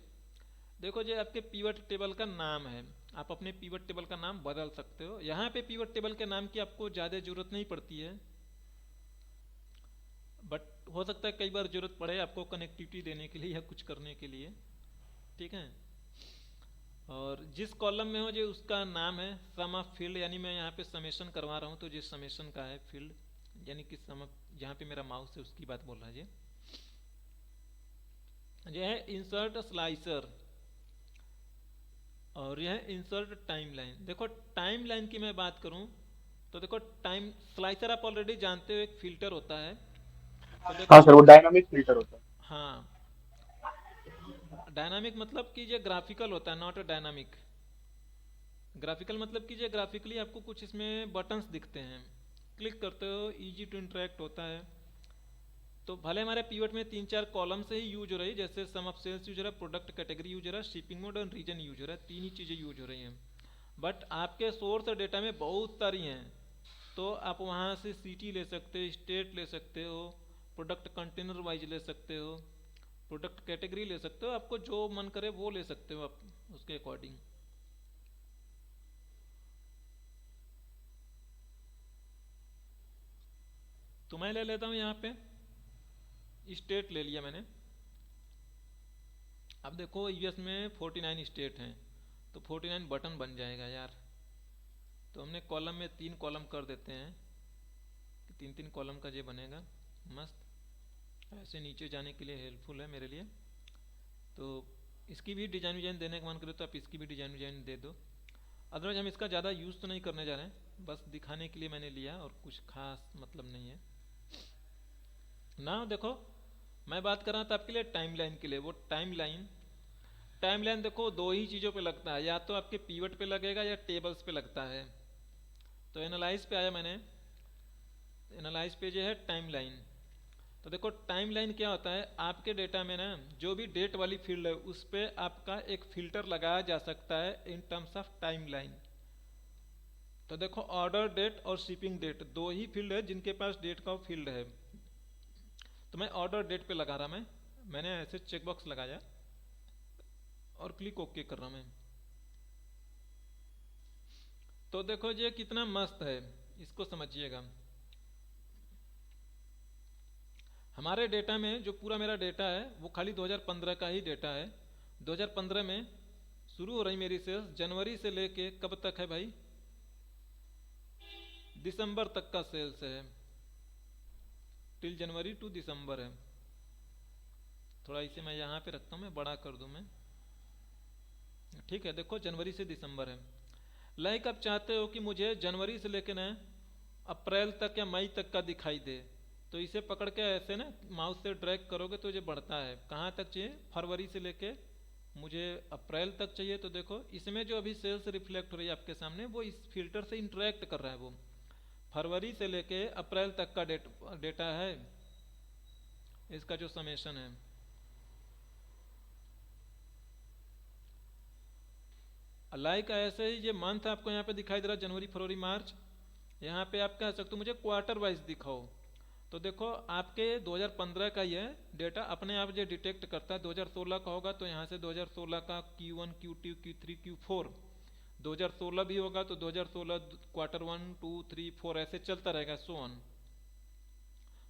देखो जो आपके पीवट टेबल का नाम है, आप अपने पीवट टेबल का नाम बदल सकते हो। यहाँ पे पीवट टेबल के नाम की आपको ज़्यादा ज़रूरत नहीं पड़ती है, बट हो सकता है कई बार ज़रूरत पड़े आपको कनेक्टिविटी देने के लिए या कुछ करने के लिए। ठीक है। और जिस कॉलम में हो जो उसका नाम है सम ऑफ फील्ड, यानी मैं यहाँ पे समेशन करवा रहा हूँ, तो जिस समेशन का है फील्ड, यानी कि सम ऑफ, जहाँ पे मेरा माउस है उसकी बात बोल रहा है ये है इंसर्ट स्लाइसर, और यह है इंसर्ट टाइम लाइन। देखो टाइम लाइन की मैं बात करूं तो देखो टाइम स्लाइसर आप ऑलरेडी जानते हो एक फिल्टर होता है। तो हाँ देखो सर, वो डायनामिक फिल्टर होता है। हाँ, डायनामिक मतलब कि ये ग्राफिकल होता है, नॉट डायनामिक। ग्राफिकल मतलब कि ये ग्राफिकली आपको कुछ इसमें बटन्स दिखते हैं, क्लिक करते हो, इजी टू इंटरेक्ट होता है। तो भले हमारे पीवट में 3-4 कॉलम से ही यूज हो रही है, जैसे सम ऑफ सेल्स यूज हो रहा है, प्रोडक्ट कैटेगरी यूज हो रहा है, शिपिंग मोड और रीजन यूज हो रहा है, 3 ही चीज़ें यूज हो रही हैं, बट आपके सोर्स डेटा में बहुत सारी हैं। तो आप वहाँ से सिटी ले सकते हो, स्टेट ले सकते हो, प्रोडक्ट कंटेनर वाइज ले सकते हो, प्रोडक्ट कैटेगरी ले सकते हो, आपको जो मन करे वो ले सकते हो आप उसके अकॉर्डिंग। तो मैं ले लेता हूँ यहाँ पे स्टेट ले लिया मैंने। अब देखो यूएस में 49 स्टेट हैं, तो 49 बटन बन जाएगा यार। तो हमने कॉलम में 3 कॉलम कर देते हैं, 3-3 कॉलम का ये बनेगा मस्त, ऐसे नीचे जाने के लिए हेल्पफुल है मेरे लिए। तो इसकी भी डिजाइन विजाइन देने का मन करे तो आप इसकी भी डिजाइन विजाइन दे दो। अदरवाइज हम इसका ज़्यादा यूज़ तो नहीं करने जा रहे हैं, बस दिखाने के लिए मैंने लिया, और कुछ खास मतलब नहीं है ना। देखो मैं बात कर रहा था आपके लिए टाइमलाइन के लिए, वो टाइमलाइन देखो दो ही चीज़ों पे लगता है, या तो आपके पीवट पे लगेगा या टेबल्स पे लगता है। तो एनालाइज पे आया मैंने, एनालाइज पे जो है टाइमलाइन। तो देखो टाइमलाइन क्या होता है, आपके डेटा में ना जो भी डेट वाली फील्ड है उस पर आपका एक फिल्टर लगाया जा सकता है इन टर्म्स ऑफ टाइमलाइन। तो देखो ऑर्डर डेट और शिपिंग डेट दो ही फील्ड है जिनके पास डेट का फील्ड है। तो मैं ऑर्डर डेट पे लगा रहा, मैंने ऐसे चेकबॉक्स लगाया और क्लिक ओके कर रहा मैं। तो देखो ये कितना मस्त है, इसको समझिएगा। हमारे डेटा में जो पूरा मेरा डेटा है वो खाली 2015 का ही डेटा है। 2015 में शुरू हो रही मेरी सेल्स, जनवरी से लेके कब तक है भाई, दिसंबर तक का सेल्स है, टिल जनवरी टू दिसंबर है। थोड़ा इसे मैं यहाँ पे रखता हूँ, मैं बड़ा कर दूँ, मैं ठीक है, देखो जनवरी से दिसंबर है। लाइक आप चाहते हो कि मुझे जनवरी से लेकर ना अप्रैल तक या मई तक का दिखाई दे, तो इसे पकड़ के ऐसे ना माउस से ड्रैग करोगे तो ये बढ़ता है। कहाँ तक चाहिए? फरवरी से लेके मुझे अप्रैल तक चाहिए। तो देखो इसमें जो अभी सेल्स रिफ्लेक्ट हो रही है आपके सामने, वो इस फिल्टर से इंटरेक्ट कर रहा है। वो फरवरी से लेके अप्रैल तक का डेटा है, इसका जो समेशन है। लाइक ऐसे ही ये मंथ आपको यहाँ पे दिखाई दे रहा है, जनवरी फरवरी मार्च। यहाँ पे आप कह सकते हो मुझे क्वार्टर वाइज दिखाओ। तो देखो आपके 2015 का ये डेटा अपने आप जो डिटेक्ट करता है, 2016 का होगा तो यहाँ से 2016 का Q1 Q2 Q3 Q4, 2016 भी होगा तो 2016 क्वार्टर 1 2 3 4 ऐसे चलता रहेगा, सो ऑन।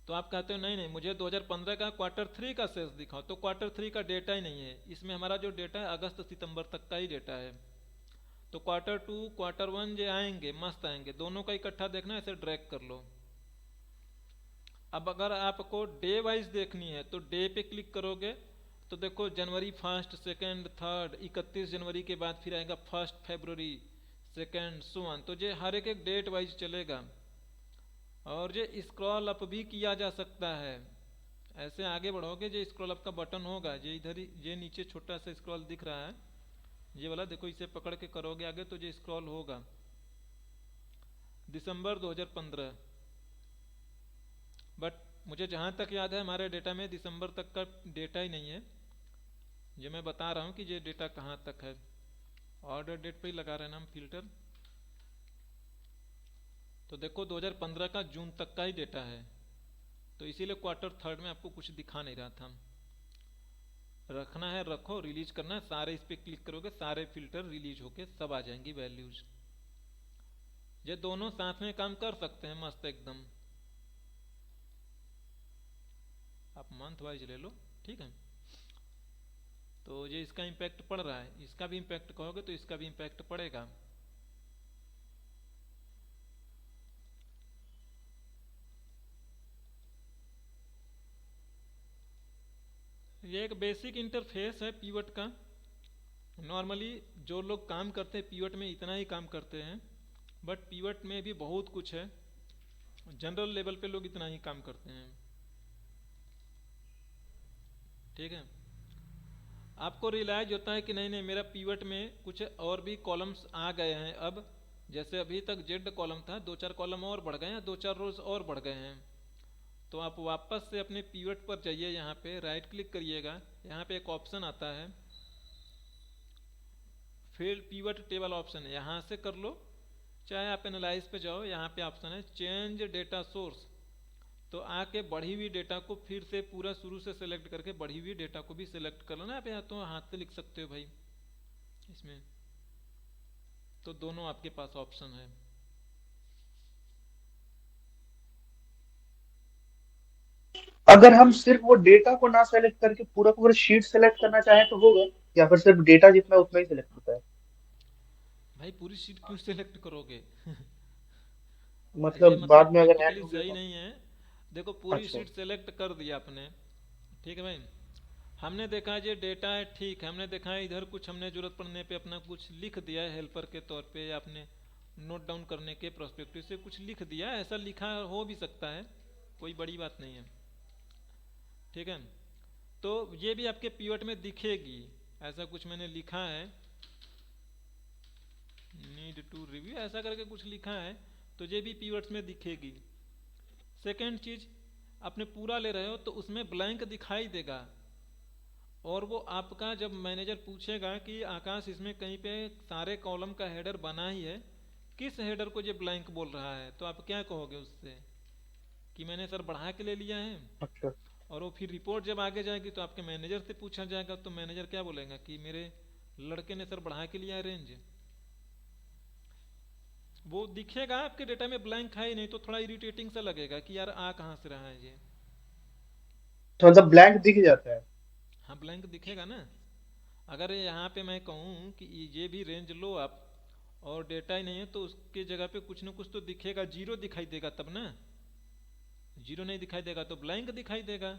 तो आप कहते हो नहीं नहीं मुझे 2015 का क्वार्टर 3 का सेल्स दिखाओ, तो क्वार्टर 3 का डेटा ही नहीं है इसमें। हमारा जो डेटा है अगस्त सितंबर तक का ही डेटा है। तो क्वार्टर 2 क्वार्टर 1 जो आएंगे मस्त आएंगे, दोनों का इकट्ठा देखना है, ऐसे ड्रैग कर लो। अब अगर आपको डे वाइज देखनी है तो डे पे क्लिक करोगे तो देखो जनवरी 1 2 3 31 जनवरी के बाद फिर आएगा 1 फरवरी 2 सो ऑन। तो ये हर एक डेट वाइज चलेगा। और ये स्क्रॉल अप भी किया जा सकता है। ऐसे आगे बढ़ोगे जो स्क्रॉल अप का बटन होगा, ये इधर ही ये नीचे छोटा सा स्क्रॉल दिख रहा है, ये वाला देखो, इसे पकड़ के करोगे आगे तो ये स्क्रॉल होगा दिसंबर 2015। बट मुझे जहाँ तक याद है हमारे डेटा में दिसंबर तक का डेटा ही नहीं है। ये मैं बता रहा हूँ कि ये डेटा कहाँ तक है। ऑर्डर डेट पे ही लगा रहे ना हम फिल्टर। तो देखो 2015 का जून तक का ही डेटा है, तो इसीलिए क्वार्टर 3 में आपको कुछ दिखा नहीं रहा था। रखना है रखो, रिलीज करना है, सारे इस पे क्लिक करोगे सारे फिल्टर रिलीज होके सब आ जाएंगी वैल्यूज। ये दोनों साथ में काम कर सकते हैं मस्त एकदम। आप मंथ वाइज ले लो, ठीक है। तो ये इसका इम्पैक्ट पड़ रहा है, इसका भी इम्पैक्ट कहोगे तो इसका भी इम्पैक्ट पड़ेगा। ये एक बेसिक इंटरफेस है पीवट का। नॉर्मली जो लोग काम करते हैं पीवट में इतना ही काम करते हैं, बट पीवट में भी बहुत कुछ है। जनरल लेवल पे लोग इतना ही काम करते हैं, ठीक है। आपको रियलाइज होता है कि नहीं नहीं मेरा पीवट में कुछ और भी कॉलम्स आ गए हैं। अब जैसे अभी तक जेड कॉलम था, 2 4 कॉलम और बढ़ गए हैं, 2 4 रोज और बढ़ गए हैं। तो आप वापस से अपने पीवट पर जाइए, यहाँ पे राइट क्लिक करिएगा, यहाँ पे एक ऑप्शन आता है फील्ड पीवट टेबल ऑप्शन है, यहाँ से कर लो। चाहे आप एनालाइज पे जाओ, यहाँ पे ऑप्शन है चेंज डेटा सोर्स। तो आके बढ़ी हुई डेटा को फिर से पूरा शुरू से सेलेक्ट करके बढ़ी हुई डेटा को भी सेलेक्ट कर लेना। आप यहाँ तो हाथ से लिख सकते हो भाई इसमें, तो दोनों आपके पास ऑप्शन है। अगर हम सिर्फ वो डेटा को ना सेलेक्ट करके पूरा पूरा शीट सेलेक्ट करना चाहें तो होगा, या फिर सिर्फ डेटा जितना उतना ही सेलेक्ट होता है? भाई पूरी शीट क्यों सेलेक्ट करोगे? ये मतलब मतलब बाद में अगर ऐड प्रैक्टिकली हो गया सही तो? नहीं है। देखो पूरी अच्छा। शीट सेलेक्ट कर दिया आपने, ठीक है भाई। हमने देखा है ये डेटा है, ठीक है, हमने देखा है इधर कुछ हमने जरूरत पड़ने पे अपना कुछ लिख दिया है हेल्पर के तौर पे, या आपने नोट डाउन करने के प्रोस्पेक्टिव से कुछ लिख दिया है, ऐसा लिखा हो भी सकता है, कोई बड़ी बात नहीं है, ठीक है। तो ये भी आपके पीवट में दिखेगी, ऐसा कुछ मैंने लिखा है नीड टू रिव्यू ऐसा करके कुछ लिखा है, तो ये भी पीवट्स में दिखेगी। सेकेंड चीज, आपने पूरा ले रहे हो तो उसमें ब्लैंक दिखाई देगा, और वो आपका जब मैनेजर पूछेगा कि आकाश इसमें कहीं पे सारे कॉलम का हेडर बना ही है, किस हेडर को ये ब्लैंक बोल रहा है, तो आप क्या कहोगे उससे कि मैंने सर बढ़ा के ले लिया है। अच्छा। और वो फिर रिपोर्ट जब आगे जाएगी तो आपके मैनेजर से पूछा जाएगा, तो मैनेजर क्या बोलेगा कि मेरे लड़के ने सर बढ़ा के लिया है रेंज। वो दिखेगा आपके डेटा में ब्लैंक है ही नहीं, तो थोड़ा इरिटेटिंग सा लगेगा कि यार आ कहाँ से रहा है ये। तो मतलब ब्लैंक दिख जाता है? हाँ ब्लैंक दिखेगा ना। अगर यहाँ पे मैं कहूँ कि ये भी रेंज लो आप और डेटा ही नहीं है, तो उसके जगह पे कुछ ना कुछ तो दिखेगा, जीरो दिखाई देगा तब ना। जीरो नहीं दिखाई देगा तो ब्लैंक दिखाई देगा,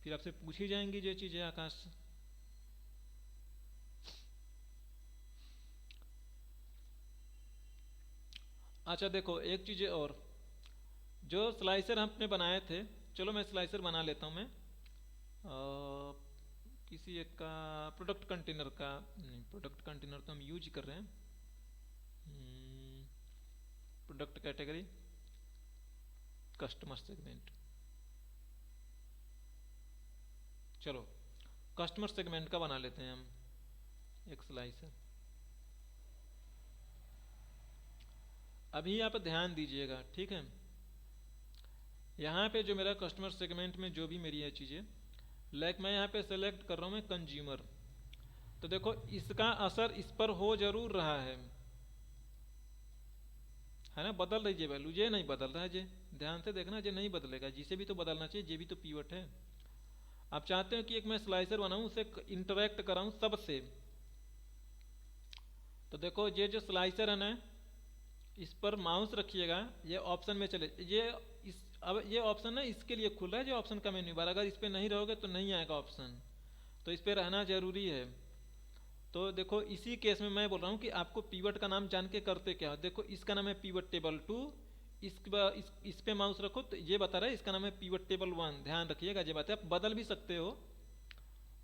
फिर आपसे पूछी जाएंगी ये चीज़ें आकाश। अच्छा देखो एक चीज़ और, जो स्लाइसर हमने बनाए थे, चलो मैं स्लाइसर बना लेता हूँ मैं। किसी एक का प्रोडक्ट कंटेनर का, नहीं प्रोडक्ट कंटेनर तो हम यूज कर रहे हैं। प्रोडक्ट कैटेगरी, कस्टमर सेगमेंट, चलो कस्टमर सेगमेंट का बना लेते हैं हम एक स्लाइसर। अभी आप ध्यान दीजिएगा, ठीक है। यहाँ पे जो मेरा कस्टमर सेगमेंट में जो भी मेरी है चीज़ें, लाइक मैं यहाँ पे सेलेक्ट कर रहा हूँ मैं कंज्यूमर, तो देखो इसका असर इस पर हो जरूर रहा है ना, बदल रही है वैल्यू, ये नहीं बदल रहा है ये, ध्यान से देखना ये नहीं बदलेगा, जिसे भी तो बदलना चाहिए, ये भी तो पीवट है। आप चाहते हो कि एक मैं स्लाइसर बनाऊं, उसे इंटरेक्ट कराऊं सबसे, तो देखो ये जो स्लाइसर है ना, इस पर माउस रखिएगा, ये ऑप्शन में चले, ये इस अब ये ऑप्शन ना इसके लिए खुल रहा है, जो ऑप्शन का मेन्यू बार, अगर इस पर नहीं रहोगे तो नहीं आएगा ऑप्शन, तो इस पर रहना जरूरी है। तो देखो इसी केस में मैं बोल रहा हूँ कि आपको पीवट का नाम जान के करते क्या हो, देखो इसका नाम है पीवट टेबल 2, इस पे माउस रखो तो ये बता रहा है इसका नाम है पीवट टेबल 1, ध्यान रखिएगा ये बात है, आप बदल भी सकते हो।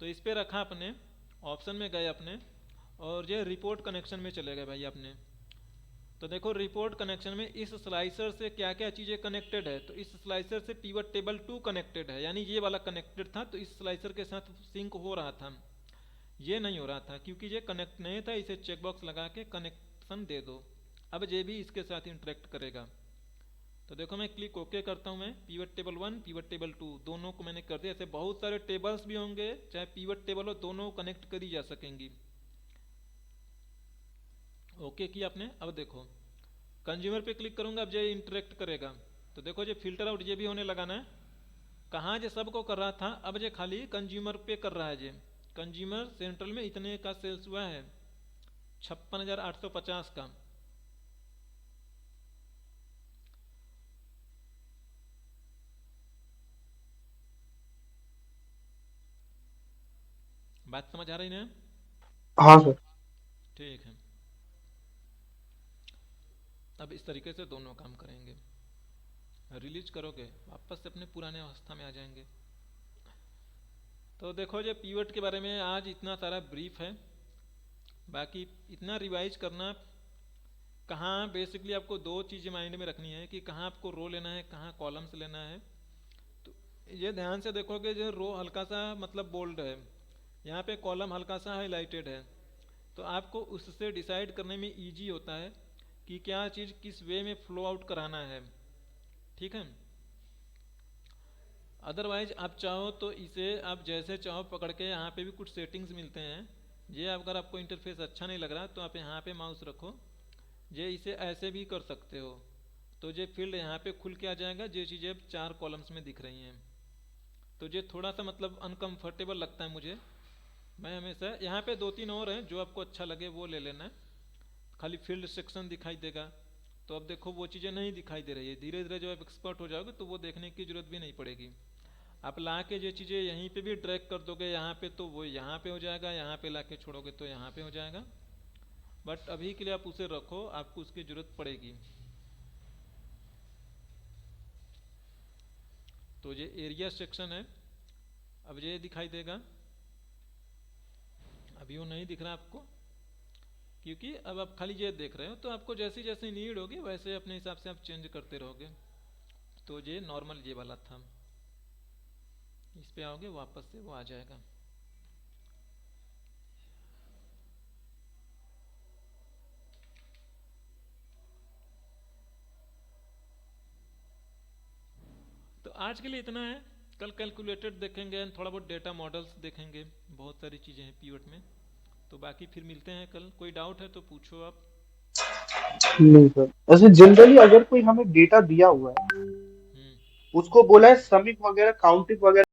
तो इस पे रखा अपने, ऑप्शन में गए अपने, और ये रिपोर्ट कनेक्शन में चले गए भाई अपने। तो देखो रिपोर्ट कनेक्शन में इस स्लाइसर से क्या क्या चीज़ें कनेक्टेड है, तो इस स्लाइसर से पीवट टेबल 2 कनेक्टेड है, यानी ये वाला कनेक्टेड था, तो इस स्लाइसर के साथ सिंक हो रहा था, ये नहीं हो रहा था क्योंकि ये कनेक्ट नहीं था, इसे चेकबॉक्स लगा के कनेक्शन दे दो, अब ये भी इसके साथ इंटरेक्ट करेगा। तो देखो मैं क्लिक ओके करता हूँ, मैं पीवट टेबल 1 पीवट टेबल 2 दोनों को मैंने कर दिया, ऐसे बहुत सारे टेबल्स भी होंगे, चाहे पीवट टेबल हो, दोनों कनेक्ट करी जा सकेंगी। ओके किया आपने, अब देखो कंज्यूमर पे क्लिक करूंगा, अब ये इंटरेक्ट करेगा, तो देखो ये फिल्टर आउट ये भी होने लगा ना, कहाँ ये सबको कर रहा था, अब ये खाली कंज्यूमर पे कर रहा है, ये कंज्यूमर सेंट्रल में इतने का सेल्स हुआ है 56,850 का। बात समझ आ रही ना? हाँ सर। ठीक है, अब इस तरीके से दोनों काम करेंगे, रिलीज करोगे वापस से अपने पुराने अवस्था में आ जाएंगे। तो देखो ये पीवट के बारे में आज इतना सारा ब्रीफ है, बाकी इतना रिवाइज करना, कहाँ बेसिकली आपको दो चीज़ें माइंड में रखनी है कि कहाँ आपको रो लेना है, कहाँ कॉलम्स लेना है। तो ये ध्यान से देखोगे जो रो हल्का सा मतलब बोल्ड है, यहाँ पे कॉलम हल्का सा हाईलाइटेड है, तो आपको उससे डिसाइड करने में इजी होता है कि क्या चीज़ किस वे में फ्लो आउट कराना है, ठीक है। अदरवाइज आप चाहो तो इसे आप जैसे चाहो पकड़ के, यहाँ पे भी कुछ सेटिंग्स मिलते हैं, ये अगर आपको इंटरफेस अच्छा नहीं लग रहा तो आप यहाँ पे माउस रखो, ये इसे ऐसे भी कर सकते हो, तो ये फील्ड यहाँ पे खुल के आ जाएगा, ये चीज़ें अब 4 कॉलम्स में दिख रही हैं, तो ये थोड़ा सा मतलब अनकंफर्टेबल लगता है मुझे। मैं हमेशा यहाँ पे 2-3 और हैं, जो आपको अच्छा लगे वो ले लेना, खाली फील्ड सेक्शन दिखाई देगा, तो अब देखो वो चीज़ें नहीं दिखाई दे रही है, धीरे धीरे जब आप एक्सपर्ट हो जाओगे तो वो देखने की जरूरत भी नहीं पड़ेगी, आप ला के जो चीज़ें यहीं पे भी ड्रैग कर दोगे यहाँ पे, तो वो यहाँ पे हो जाएगा, यहाँ पे ला के छोड़ोगे तो यहाँ पे हो जाएगा, बट अभी के लिए आप उसे रखो, आपको उसकी ज़रूरत पड़ेगी। तो ये एरिया सेक्शन है, अब ये दिखाई देगा, अभी वो नहीं दिख रहा आपको क्योंकि अब आप खाली ये देख रहे हो, तो आपको जैसी जैसी नीड होगी वैसे अपने हिसाब से आप चेंज करते रहोगे। तो ये नॉर्मल ये वाला था, इस पे आओगे वापस से वो आ जाएगा। तो आज के लिए इतना है, कल कैलकुलेटेड देखेंगे एंड थोड़ा बहुत डेटा मॉडल्स देखेंगे, बहुत सारी चीज़ें हैं पीवट में, तो बाकी फिर मिलते हैं कल। कोई डाउट है तो पूछो आप। नहीं सर, वैसे जनरली अगर कोई हमें डेटा दिया हुआ है, हम्म। उसको बोला है समिंग वगैरह काउंटिंग वगैरह